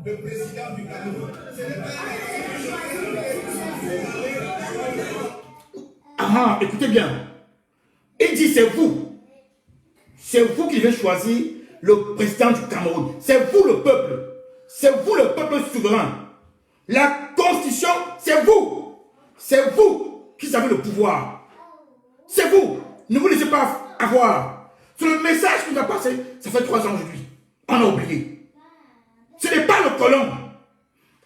Le président du Cameroun. Ah, écoutez bien. Il dit c'est vous. C'est vous qui devez choisir le président du Cameroun. C'est vous le peuple. C'est vous le peuple souverain. La constitution, c'est vous. C'est vous qui avez le pouvoir. C'est vous. Ne vous laissez pas avoir. C'est le message qui nous a passé. Ça fait 3 ans aujourd'hui. On a oublié. Ce n'est pas le colon.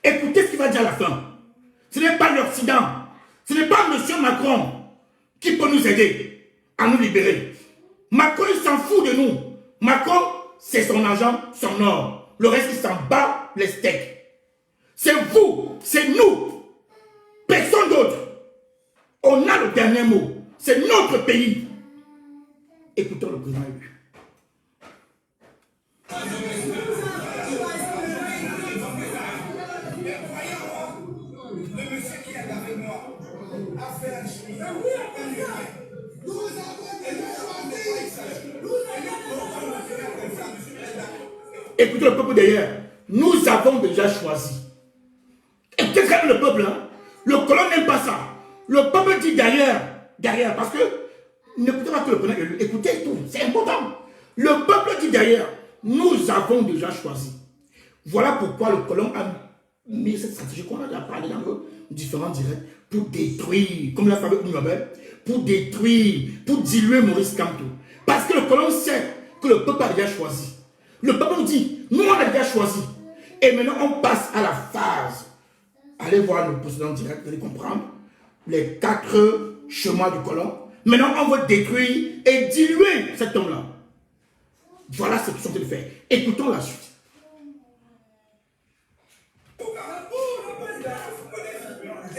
Écoutez ce qu'il va dire à la fin. Ce n'est pas l'Occident. Ce n'est pas M. Macron qui peut nous aider à nous libérer. Macron, il s'en fout de nous. Macron, c'est son argent, son or. Le reste, il s'en bat les steaks. C'est vous, c'est nous. Personne d'autre. On a le dernier mot. C'est notre pays. Écoutons le président élu. Écoutez le peuple derrière. Nous avons déjà choisi. Écoutez le peuple. Hein? Le colon n'aime pas ça. Le peuple dit derrière, parce que n'écoutez pas que le colon est élu. Écoutez tout, c'est important. Le peuple dit derrière, nous avons déjà choisi. Voilà pourquoi le colon a mis cette stratégie qu'on a déjà parlé dans nos différents directs pour détruire, comme l'a fait avec Nobel, pour détruire, pour diluer Maurice Kamto. Parce que le colon sait que le peuple a déjà choisi. Le peuple nous dit, nous on a déjà choisi. Et maintenant on passe à la phase. Allez voir le précédent direct, vous allez comprendre. Les 4 chemins du colon. Maintenant on veut détruire et diluer cet homme-là. Voilà ce qu'ils sont en train de faire. Écoutons la suite.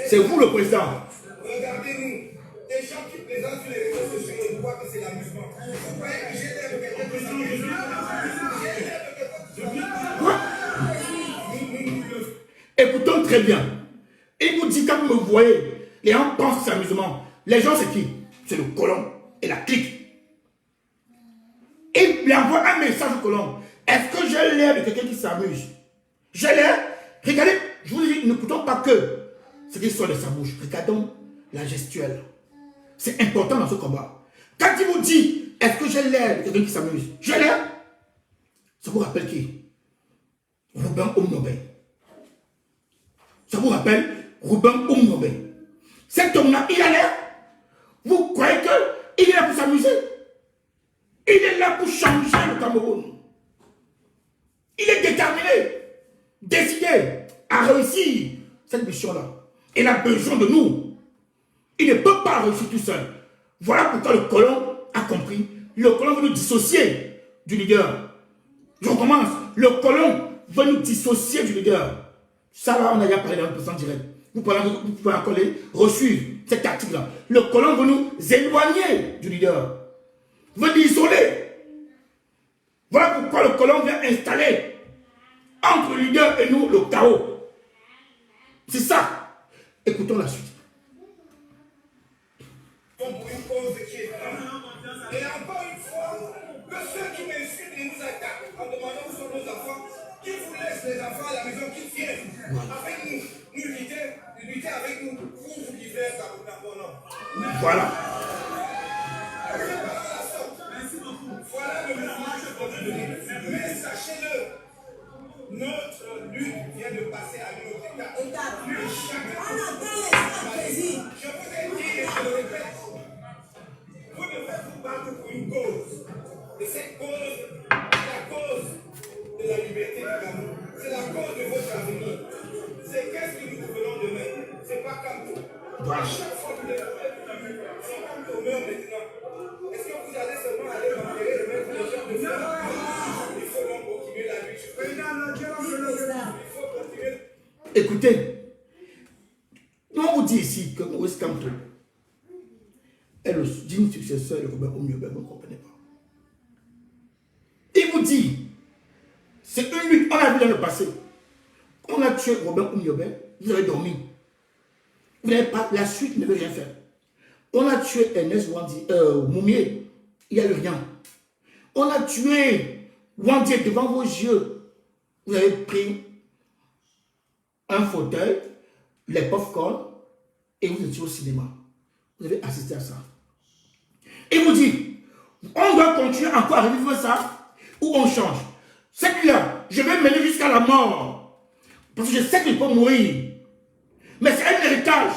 C'est vous le président. Regardez-nous. Des gens qui présentent sur les réseaux sociaux, ils voient que c'est l'amusement. Vous croyez que j'ai l'air de quelqu'un que Écoutons très bien. Il vous dit, quand vous me voyez, les gens pensent que c'est amusement. Les gens, c'est qui? C'est le colon et la clique. Il lui envoie un message au colon. Est-ce que j'ai l'air de quelqu'un qui s'amuse? J'ai l'air. Regardez, je vous dis, n'écoutons pas que ce qui sort de sa bouche. Regardons la gestuelle. C'est important dans ce combat. Quand il vous dit, est-ce que j'ai l'air de quelqu'un qui s'amuse? J'ai l'air. Ça vous rappelle qui? Robin Omnobe. Ça vous rappelle Robin Omnobe. Cet homme-là, il a l'air. Vous croyez qu'il est là pour s'amuser? Il est là pour changer le Cameroun. Il est déterminé, décidé à réussir cette mission-là. Il a besoin de nous. Il ne peut pas réussir tout seul. Voilà pourquoi le colon a compris. Le colon veut nous dissocier du leader. Je recommence. Le colon veut nous dissocier du leader. Ça là, on a déjà parlé dans le pourcent direct. Vous pouvez encore les reçuivre cet article-là. Le colon veut nous éloigner du leader. Veut l'isoler. Voilà pourquoi le colon vient installer entre le leader et nous le chaos. C'est ça. Écoutons la suite. Pour une cause qui est vraie. Et encore une fois, que ceux qui m'insultent et nous attaquent en demandant où sont nos enfants, qu'ils vous laissent les enfants à la maison, qu'ils viennent avec nous lutter avec nous pour vous livrer un Cameroun à bon nom. Voilà. Voilà le message que je peux vous donner. Mais sachez-le, notre lutte vient de passer à une autre étape. Plus chacun. Je vous ai dit et je le répète, vous devez vous battre pour une cause. Et cette cause, c'est la cause de la liberté du Cameroun. C'est la cause de votre avenir. C'est qu'est-ce que nous devenons demain. C'est pas comme tout. Voilà. Chaque fois que vous êtes c'est comme tout meurt maintenant. Est-ce que vous allez seulement aller m'enterrer et mettre les gens de fleurs? Il faut donc continuer la lutte. Il faut continuer. Écoutez, on vous dit ici que Maurice Kamto est le digne successeur de Robert Omniobel, vous ne comprenez pas. Il vous dit, c'est une lutte, on a vu dans le passé. On a tué Robert Omniobel, vous avez dormi. Vous n'avez pas, la suite ne veut rien faire. On a tué Ernest Moumier, il n'y a eu rien. On a tué Wandier devant vos yeux. Vous avez pris un fauteuil, les popcorn, et vous étiez au cinéma. Vous avez assisté à ça. Il vous dit, on doit continuer encore à vivre ça, ou on change. Celui-là, je vais mener jusqu'à la mort. Parce que je sais qu'il peut mourir. Mais c'est un héritage.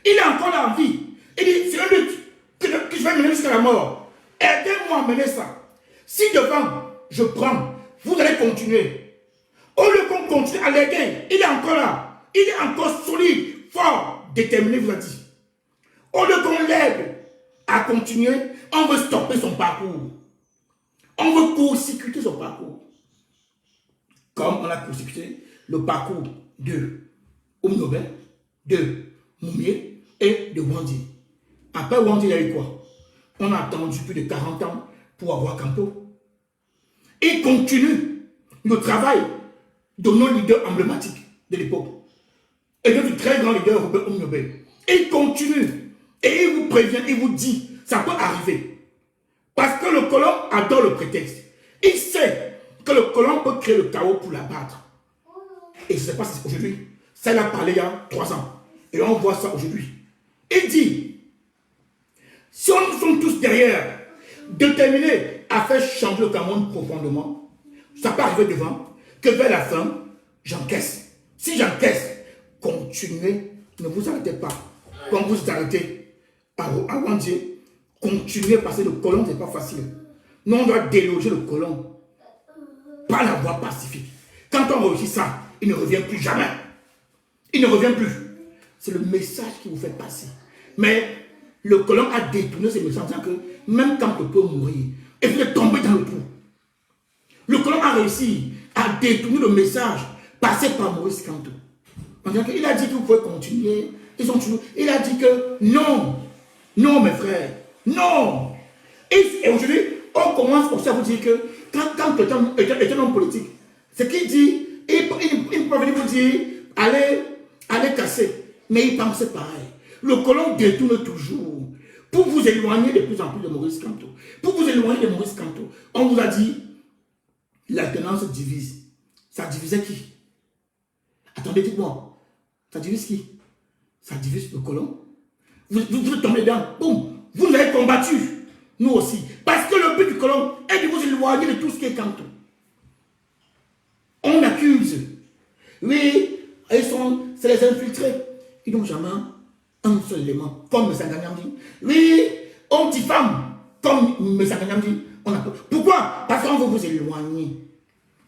Il est encore là en vie. Il dit, c'est une lutte que je vais mener jusqu'à la mort. Aidez-moi à mener ça. Si devant, je prends, vous allez continuer. Au lieu qu'on continue à l'aider, il est encore là. Il est encore solide, fort, déterminé, vous a dit. Au lieu qu'on l'aide à continuer, on veut stopper son parcours. On veut court-circuiter son parcours. Comme on a court-circuité le parcours de Omnobe, de Moumier et de Wandier. Après Wandier, il y a eu quoi? On a attendu plus de 40 ans pour avoir Kamto. Il continue le travail de nos leaders emblématiques de l'époque. Et de notre très grand leader Robert Omnobe. Il continue. Et il vous prévient, il vous dit, ça peut arriver. Parce que le colon adore le prétexte. Il sait que le colon peut créer le chaos pour l'abattre. Et je ne sais pas si c'est aujourd'hui. Ça, il a parlé il y a 3 ans. Et on voit ça aujourd'hui. Il dit, si on sommes tous derrière, déterminés à faire changer le Cameroun profondément, ça peut arriver devant, que vers la fin, j'encaisse. Si j'encaisse, continuez, ne vous arrêtez pas. Quand vous vous arrêtez à Wandier, continuez parce que le colon, ce n'est pas facile. Nous, on doit déloger le colon par la voie pacifique. Quand on réussit ça, il ne revient plus jamais. Il ne revient plus. C'est le message qui vous fait passer. Mais le colon a détourné ce message en disant que même quand on peut mourir, et vous êtes tombé dans le trou. Le colon a réussi à détourner le message passé par Maurice Kamto. Il a dit que vous pouvez continuer. Il a dit que non, non mes frères, non. Et aujourd'hui, on commence aussi à vous dire que quand quelqu'un est un homme politique, ce qu'il dit, il peut venir vous dire, allez casser. Mais il pense pareil. Le colon détourne toujours pour vous éloigner de plus en plus de Maurice Kamto. Pour vous éloigner de Maurice Kamto, on vous a dit, l'alternance divise. Ça divisait qui? Attendez, dites-moi. Ça divise qui? Ça divise le colon. Vous tombez dedans. Boum. Vous nous avez combattu. Nous aussi. Parce colons et de vous éloigner de tout ce qui est Kanto. On accuse. Oui, c'est les infiltrés. Ils n'ont jamais un seul élément, comme M. Sanganyam dit. Oui, on diffame, comme M. Sanganyam dit. Pourquoi? Parce qu'on veut vous éloigner.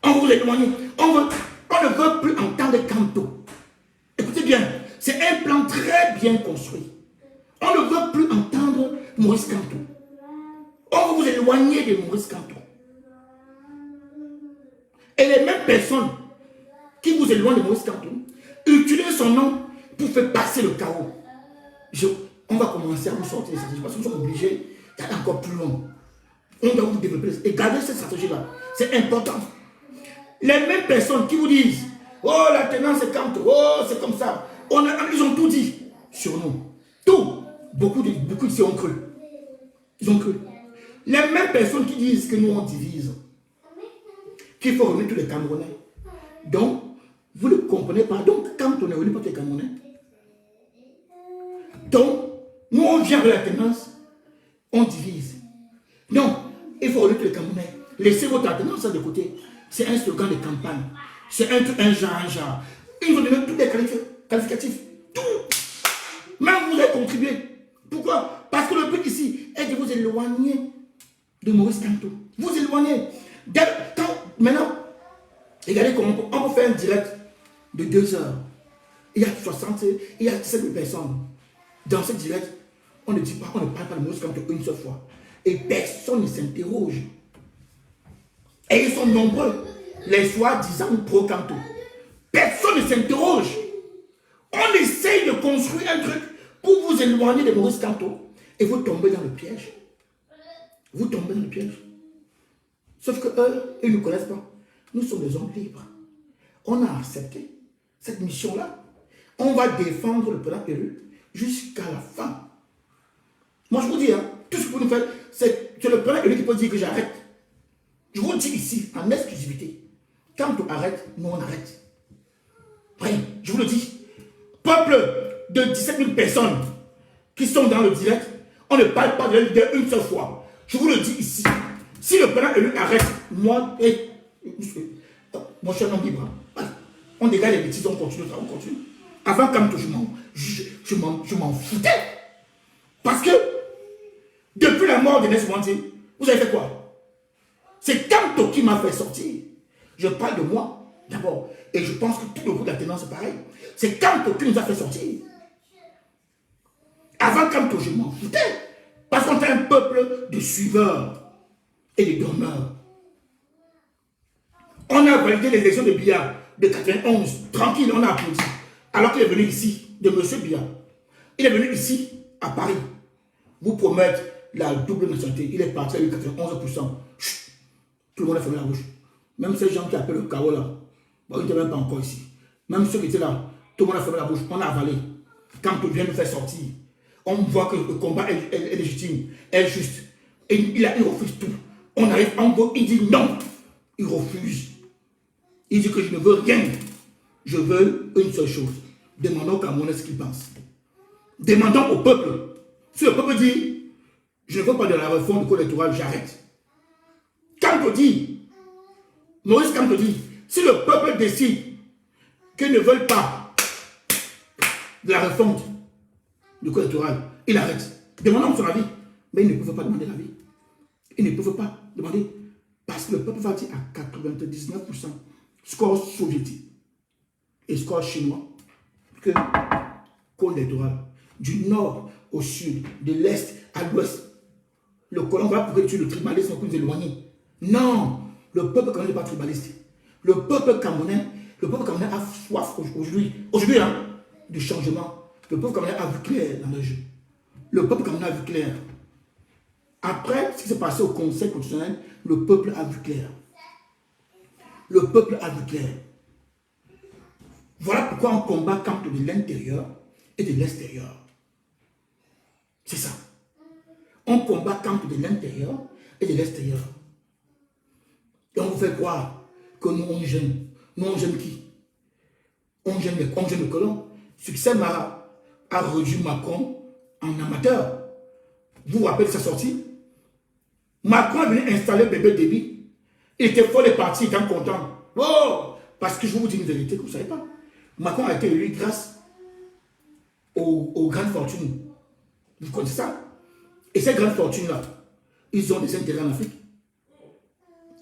On veut vous éloigner. On ne veut plus entendre Kanto. Écoutez bien, c'est un plan très bien construit. On ne veut plus entendre Maurice Kanto. On veut vous éloigner de Maurice Kanto. Et les mêmes personnes qui vous éloignent de Maurice Kanto utilisent son nom pour faire passer le chaos. On va commencer à vous sortir de cette stratégie parce que nous sommes obligés d'aller encore plus loin. On doit vous développer et garder cette stratégie-là. C'est important. Les mêmes personnes qui vous disent oh, la tenance c'est Kanto, oh, c'est comme ça. Ils ont tout dit sur nous. Tout. Beaucoup ici ont cru. Ils ont cru. Les mêmes personnes qui disent que nous on divise, qu'il faut remettre tous les Camerounais. Donc, vous ne comprenez pas. Donc, quand on est venu pour les Camerounais, donc, nous on vient de la tendance, on divise. Non, il faut remettre tous les Camerounais. Laissez votre tendance de côté. C'est un slogan de campagne. C'est un genre. Ils vont donner tous les qualificatifs. Tout. Même vous avez contribué. Pourquoi? Parce que le but ici est de vous éloigner de Maurice Kanto. Vous éloigner. Maintenant, regardez comment on peut faire un direct de 2 heures. Il y a 17 000 personnes. Dans ce direct, on ne parle pas de Maurice Kanto une seule fois. Et personne ne s'interroge. Et ils sont nombreux, les soi-disant pro-Kanto. Personne ne s'interroge. On essaye de construire un truc pour vous éloigner de Maurice Kanto. Et vous tombez dans le piège. Vous tombez dans le piège. Sauf que eux, ils ne nous connaissent pas. Nous sommes des hommes libres. On a accepté cette mission-là. On va défendre le président élu jusqu'à la fin. Moi, je vous dis, tout ce que vous nous faites, c'est le président élu qui peut dire que j'arrête. Je vous dis ici, en exclusivité, quand on arrête, nous on arrête. Oui, je vous le dis. Peuple de 17 000 personnes qui sont dans le direct, on ne parle pas de leur leader une seule fois. Je vous le dis ici. Si le président élu arrête, moi je suis un homme libre. On dégage les bêtises, on continue. Avant, quand je m'en foutais. Parce que, depuis la mort de Nes Mwanti, vous avez fait quoi? C'est Kanto qui m'a fait sortir. Je parle de moi, d'abord. Et je pense que tout le groupe de la tenance, c'est pareil. C'est Kanto qui nous a fait sortir. Avant Kanto, je m'en foutais. Parce qu'on était un peuple de suiveurs et de dormeurs. On a validé les élections de Biya de 91. Tranquille, on a applaudi. Alors qu'il est venu ici, de M. Biya. Il est venu ici, à Paris. Vous promettre la double nationalité. Il est parti avec 91%. Chut. Tout le monde a fermé la bouche. Même ces gens qui appellent le chaos là, bon, ils n'étaient même pas encore ici. Même ceux qui étaient là, tout le monde a fermé la bouche. On a avalé. Quand on vient nous faire sortir, on voit que le combat est légitime, est juste. Et il refuse tout. On arrive en gros, il dit non. Il refuse. Il dit que je ne veux rien. Je veux une seule chose. Demandons aux Camerounais ce qu'ils pensent. Demandons au peuple. Si le peuple dit, je ne veux pas de la réforme du code électoral, j'arrête. Kanto dit, Maurice Kanto dit, si le peuple décide qu'ils ne veulent pas de la réforme du code électoral, il arrête. Demandons son avis. Mais ils ne peuvent pas demander l'avis. Ils ne peuvent pas demander. Parce que le peuple va dire à 99%, score soviétique et score chinois, que code électoral, du nord au sud, de l'est à l'ouest, le colon va pour étudier le tribalisme pour nous éloigner. Non, le peuple camerounais n'est pas tribaliste. Le peuple camerounais a soif aujourd'hui, du changement. Le peuple camerounais a vu clair dans le jeu. Le peuple camerounais a vu clair. Après ce qui s'est passé au Conseil constitutionnel, le peuple a vu clair. Le peuple a vu clair. Voilà pourquoi on combat Kanto de l'intérieur et de l'extérieur. C'est ça. On combat Kanto de l'intérieur et de l'extérieur. Et on vous fait croire que nous on gêne. Nous on gêne qui? On gêne le colon. Succès Mara a réduit Macron en amateur. Vous vous rappelez sa sortie? Macron est venu installer bébé Déby. Il était fort, les partis étant content. Oh, parce que je vous dis une vérité que vous ne savez pas. Macron a été élu grâce aux grandes fortunes. Vous connaissez ça? Et ces grandes fortunes-là, ils ont des intérêts en Afrique.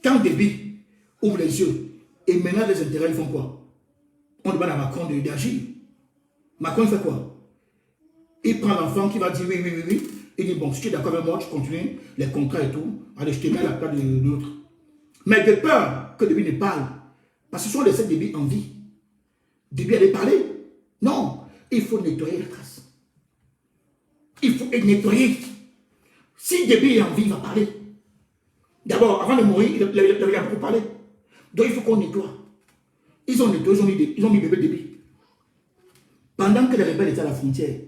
Quand Déby ouvre les yeux et ménage les intérêts, ils font quoi? On demande à Macron d'agir. Macron, il fait quoi? Il prend l'enfant qui va dire oui, oui, oui, oui. Il dit bon, si tu es d'accord avec moi, tu continues les contrats et tout. Allez, je te mets à la place de l'autre. Mais de peur que Déby ne parle. Parce que si on laissait Déby en vie, Déby allait parler. Non, il faut nettoyer les traces. Il faut nettoyer. Si Déby est en vie, il va parler. D'abord, avant de mourir, il a beaucoup parlé. Donc il faut qu'on nettoie. Ils ont nettoyé, ils ont mis bébé Déby. Pendant que les rebelles étaient à la frontière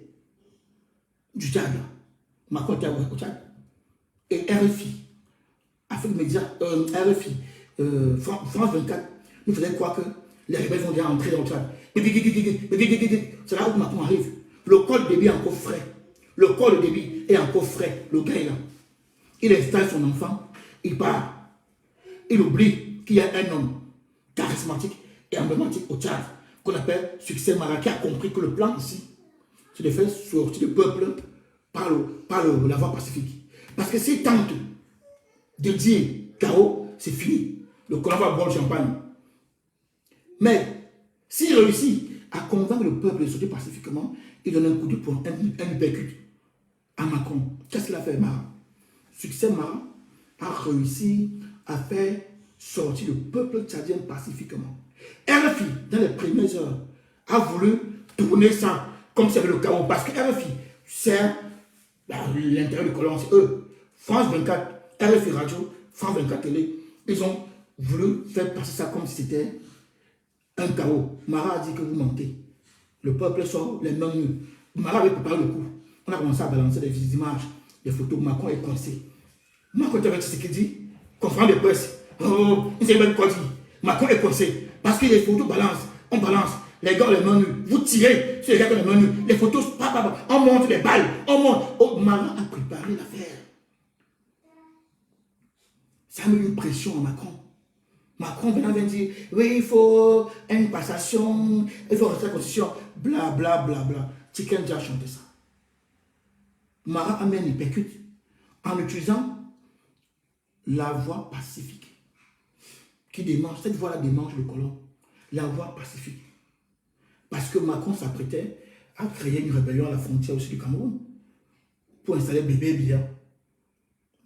du Tchad, Macron était au Tchad, et RFI, Afrique Média, RFI, France 24, nous faisaient croire que les rebelles vont déjà entrer dans le Tchad. C'est là où Macron arrive. Le col de Déby est encore frais. Le col de Déby est encore frais. Le gars est là. Il installe son enfant, il part. Il oublie qu'il y a un homme charismatique et emblématique au Tchad, qu'on appelle Succès Mara, qui a compris que le plan ici, c'est de faire sortir le peuple par la voie pacifique. Parce que s'il tente de dire chaos, c'est fini. Le colon va boire le champagne. Mais s'il réussit à convaincre le peuple de sortir pacifiquement, il donne un coup de poing, un hypercute à Macron. Qu'est-ce qu'il a fait, Mara? Succès Mara a réussi à faire sortir le peuple tchadien pacifiquement. RFI, dans les premières heures, a voulu tourner ça comme si c'était le chaos. Parce que RFI sert l'intérêt du colon, c'est eux. France 24, RFI Radio, France 24 Télé, ils ont voulu faire passer ça comme si c'était un chaos. Mara a dit que vous mentez. Le peuple sort les mains nues. Mara avait préparé le coup. On a commencé à balancer des images, des photos. Macron est coincé. Macron est avec ce qu'il dit. Conférence de presse. Oh, il ne sait même quoi dire. Macron est coincé. Parce que les photos balancent. On balance. Les gars, les mains nues. Vous tirez sur les gars qui ont les mains nues. Les photos, on monte les balles. On monte. Oh, Mara a préparé l'affaire. Ça a mis une pression à Macron. Macron venait dire, oui, il faut une passation, il faut rester la constitution, bla bla bla bla. Tiken Jah a chanté ça. Mara a mis un hypercute en utilisant la voie pacifique qui démange, cette voie-là démange le colon, la voie pacifique. Parce que Macron s'apprêtait à créer une rébellion à la frontière aussi du Cameroun pour installer bébé Biya.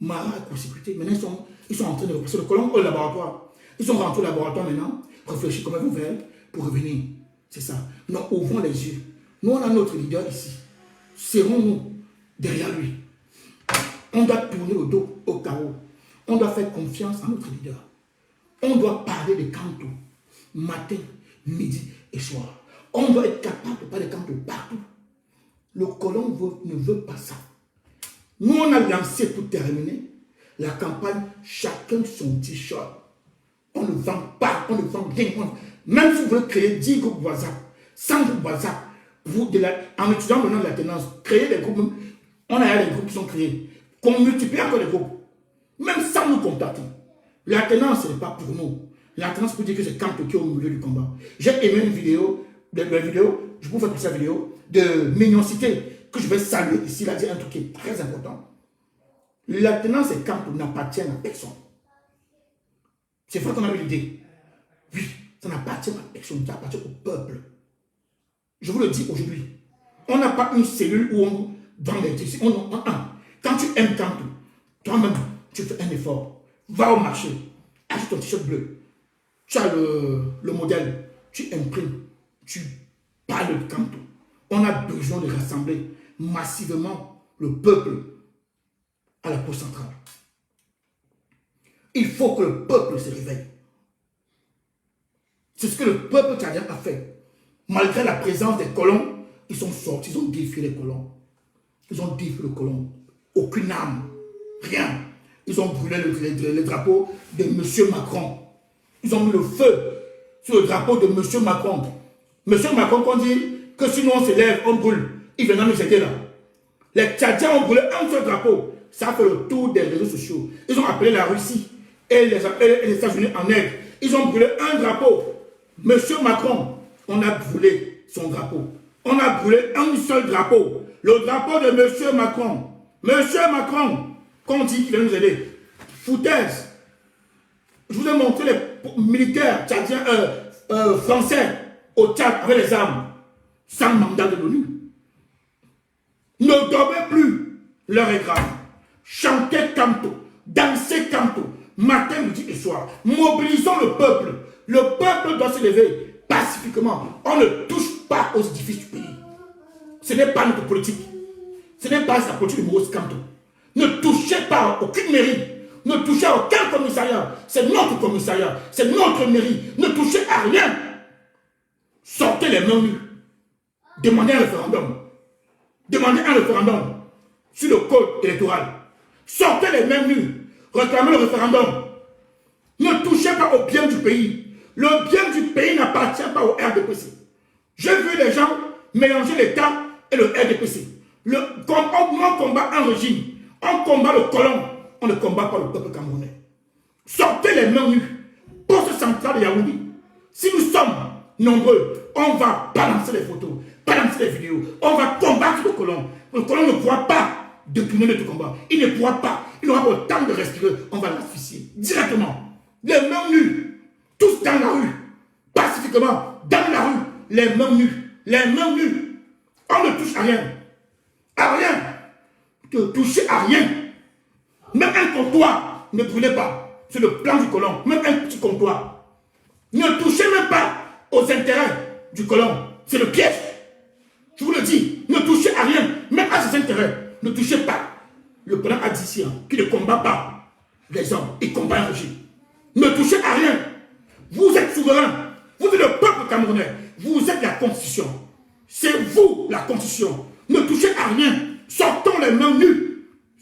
Mara a consécuté. Maintenant, ils sont en train de repasser le colon au laboratoire. Ils sont rentrés au laboratoire maintenant, réfléchir comment ils vont faire pour revenir. C'est ça. Nous ouvrons les yeux. Nous, on a notre leader ici. Serrons-nous derrière lui. On doit tourner le dos au chaos. On doit faire confiance à notre leader. On doit parler de Kanto, matin, midi et soir. On doit être capable de parler de Kanto partout. Le colon ne veut pas ça. Nous, on a lancé pour terminer la campagne chacun son t-shirt. On ne vend pas, on ne vend rien. Même si vous voulez créer 10 groupes WhatsApp, 100 groupes WhatsApp, en utilisant le nom de la tenance, créer des groupes, on a des groupes qui sont créés, qu'on multiplie encore les groupes, même sans nous contacter. La tenance, ce n'est pas pour nous. La tenance peut dire que c'est Kanto qui est au milieu du combat. J'ai aimé une vidéo, je peux faire cette vidéo, de mignoncité, que je vais saluer ici, il a dit un truc qui est très important. La tenance et Kanto n'appartiennent à personne. C'est vrai qu'on a eu l'idée. Oui, ça n'appartient à personne, ça appartient au peuple. Je vous le dis aujourd'hui. On n'a pas une cellule où on vend des trucs. Quand tu aimes Kanto, toi-même, tu fais un effort. Va au marché, achète ton t-shirt bleu. Tu as le modèle, tu imprimes, tu parles de Kanto. On a besoin de rassembler massivement le peuple à la cour centrale. Il faut que le peuple se réveille. C'est ce que le peuple tchadien a fait. Malgré la présence des colons, ils sont sortis, ils ont défié les colons. Ils ont défié le colon. Aucune âme, rien. Ils ont brûlé le drapeau de M. Macron. Ils ont mis le feu sur le drapeau de M. Macron. M. Macron, qu'on dit que si nous on se lève, on brûle. Il viendra nous aider là. Les Tchadiens ont brûlé un seul drapeau. ça a fait le tour des réseaux sociaux. Ils ont appelé la Russie et les États-Unis en aide. Ils ont brûlé un drapeau. Monsieur Macron, on a brûlé son drapeau. On a brûlé un seul drapeau. Le drapeau de Monsieur Macron. Monsieur Macron, qu'on dit qu'il va nous aider. Foutaise. Je vous ai montré les militaires tchadiens, français au Tchad avec les armes. Sans mandat de l'ONU. Ne dormez plus. L'heure est grave. Chantez canto. Dansez canto. Matin, midi et soir. Mobilisons le peuple. Le peuple doit se lever pacifiquement. On ne touche pas aux édifices du pays. Ce n'est pas notre politique. Ce n'est pas la politique de Maurice Kamto. Ne touchez pas à aucune mairie. Ne touchez à aucun commissariat. C'est notre commissariat. C'est notre mairie. Ne touchez à rien. Sortez les mains nues. Demandez un référendum. Demandez un référendum sur le code électoral. Sortez les mains nues. Réclamez le référendum. Ne touchez pas au bien du pays. Le bien du pays n'appartient pas au RDPC. J'ai vu les gens mélanger l'État et le RDPC. On combat un régime. On combat le colon. On ne combat pas le peuple camerounais. Sortez les mains nues. Poste central de Yaoundé. Si nous sommes nombreux, on va balancer les photos, balancer les vidéos. On va combattre le colon. Le colon ne pourra pas détourner notre combat. Il ne pourra pas. Il n'aura pas le temps de respirer. On va l'asphyxier directement. Les mains nues. Tous dans la rue. Pacifiquement. Dans la rue. Les mains nues. Les mains nues. On ne touche à rien. À rien. Ne touchez à rien. Même un comptoir, ne brûlez pas. C'est le plan du colon. Même un petit comptoir. Ne touchez même pas aux intérêts du colon. C'est le piège. Je vous le dis. Ne touchez à rien. Même à ses intérêts. Ne touchez pas. Le colon a dit ici qui ne combat pas les hommes. Il combat un régime. Ne touchez à rien. Vous êtes souverain. Vous êtes le peuple camerounais. Vous êtes la constitution. C'est vous la constitution. Ne touchez à rien. Sortons les mains nues.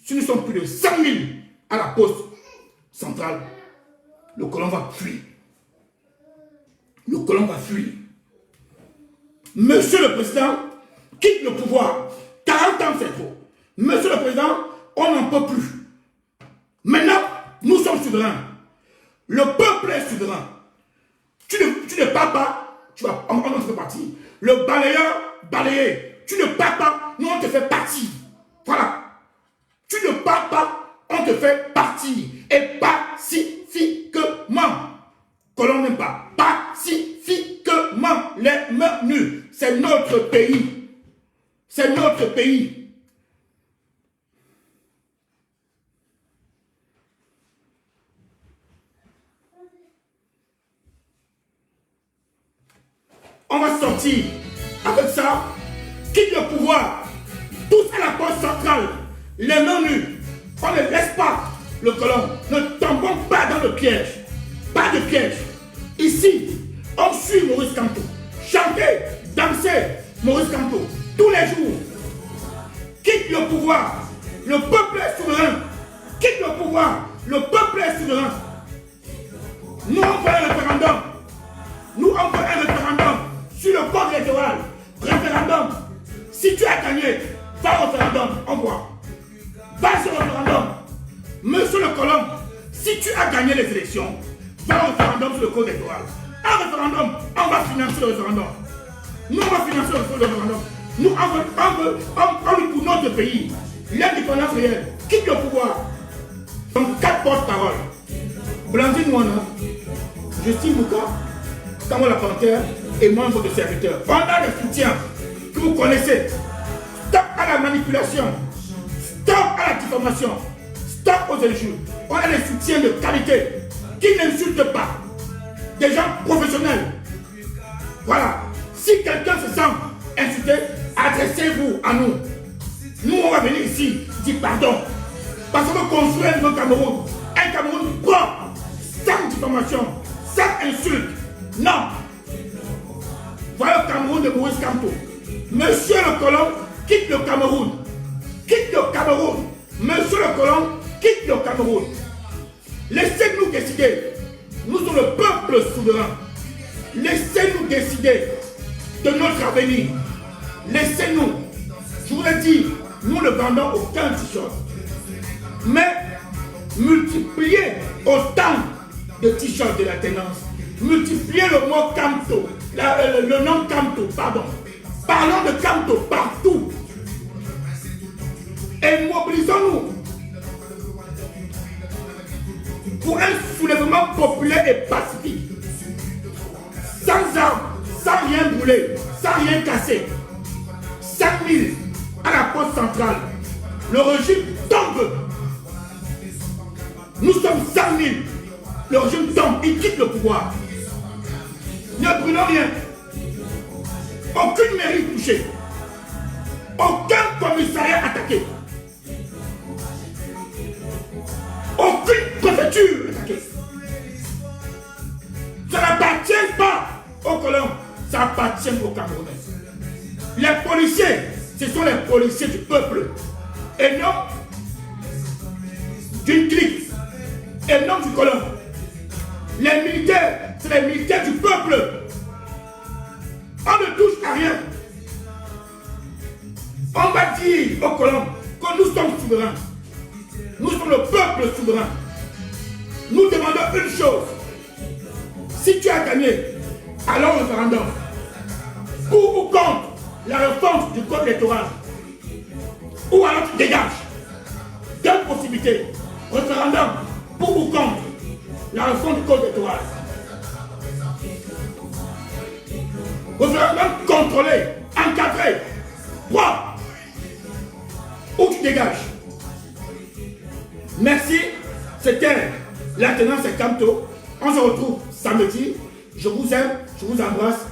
Si nous sommes plus de 100 000 à la poste centrale, le colon va fuir. Le colon va fuir. Monsieur le Président, quitte le pouvoir. 40 ans, c'est trop. Monsieur le Président, on n'en peut plus. Maintenant, nous sommes souverains. Le peuple est souverain. Tu ne pars pas, on te fait partir. Le balayeur, balayer. Tu ne pars pas, nous on te fait partir. Voilà. Tu ne pars pas, on te fait partir. Et pacifiquement. Colon n'aime pas. Pacifiquement. Les mains nues. C'est notre pays. C'est notre pays. On va sortir avec ça. Quitte le pouvoir. Tous à la poste centrale. Les mains nues. On ne laisse pas le colon. Ne tombons pas dans le piège. Pas de piège. Ici, on suit Maurice Kamto. Chanter, danser Maurice Kamto. Tous les jours. Quitte le pouvoir. Le peuple est souverain. Quitte le pouvoir. Le peuple est souverain. Nous, on fait un référendum. Nous, on fait un référendum sur le code électoral. Référendum. Si tu as gagné, va au référendum. On voit. Va sur le référendum. Monsieur le colon, si tu as gagné les élections, va au référendum sur le code électoral. Un référendum, on va financer le référendum. Nous, on va financer le référendum. Nous, on veut pour notre pays. L'indépendance réelle. Quitte le pouvoir. Donc, 4 porte-paroles. Blandine Mouana, Justine Mouka, Kamo la Panthère et moi, votre serviteur. On a le soutien que vous connaissez. Stop à la manipulation. Stop à la diffamation. Stop aux injures. On a des soutiens de qualité qui n'insultent pas. Des gens professionnels. Voilà. Si quelqu'un se sent insulté, adressez-vous à nous. Nous, on va venir ici dire pardon. Parce qu'on veut construire un nouveau Cameroun. Un Cameroun propre, sans diffamation, sans insulte. Non. Voilà le Cameroun de Maurice Kamto. Monsieur le colon, quitte le Cameroun. Quitte le Cameroun. Monsieur le colon, quitte le Cameroun. Laissez-nous décider. Nous sommes le peuple souverain. Laissez-nous décider de notre avenir. Laissez-nous. Je vous l'ai dit, nous ne vendons aucun t-shirt. Mais multipliez autant de t-shirts de la tenance. Multipliez le mot Camto, le nom Camto, pardon. Parlons de Camto partout. Et mobilisons-nous pour un soulèvement populaire et pacifique. Sans armes, sans rien brûler, sans rien casser. 5 000 à la poste centrale. Le régime tombe. Nous sommes 100 000. Le régime tombe, il quitte le pouvoir. Ne brûlons rien. Aucune mairie touchée. Aucun commissariat attaqué. Aucune préfecture attaquée. Ça n'appartient pas aux colons, ça appartient aux Camerounais. Les policiers, ce sont les policiers du peuple. Et non d'une clique. Et non du colon. Les militaires, c'est les militaires du peuple. On ne touche à rien. On va dire aux colons que nous sommes souverains. Nous sommes le peuple souverain. Nous demandons une chose. Si tu as gagné, allons au référendum. Pour ou contre la réforme du code électoral. Ou alors tu dégages. Deux possibilités. Référendum pour ou contre la réforme du code électoral. Référendum contrôlé, encadré, propre. Ou tu dégages. Merci. C'était la tenance et Camto. On se retrouve samedi. Je vous aime, je vous embrasse.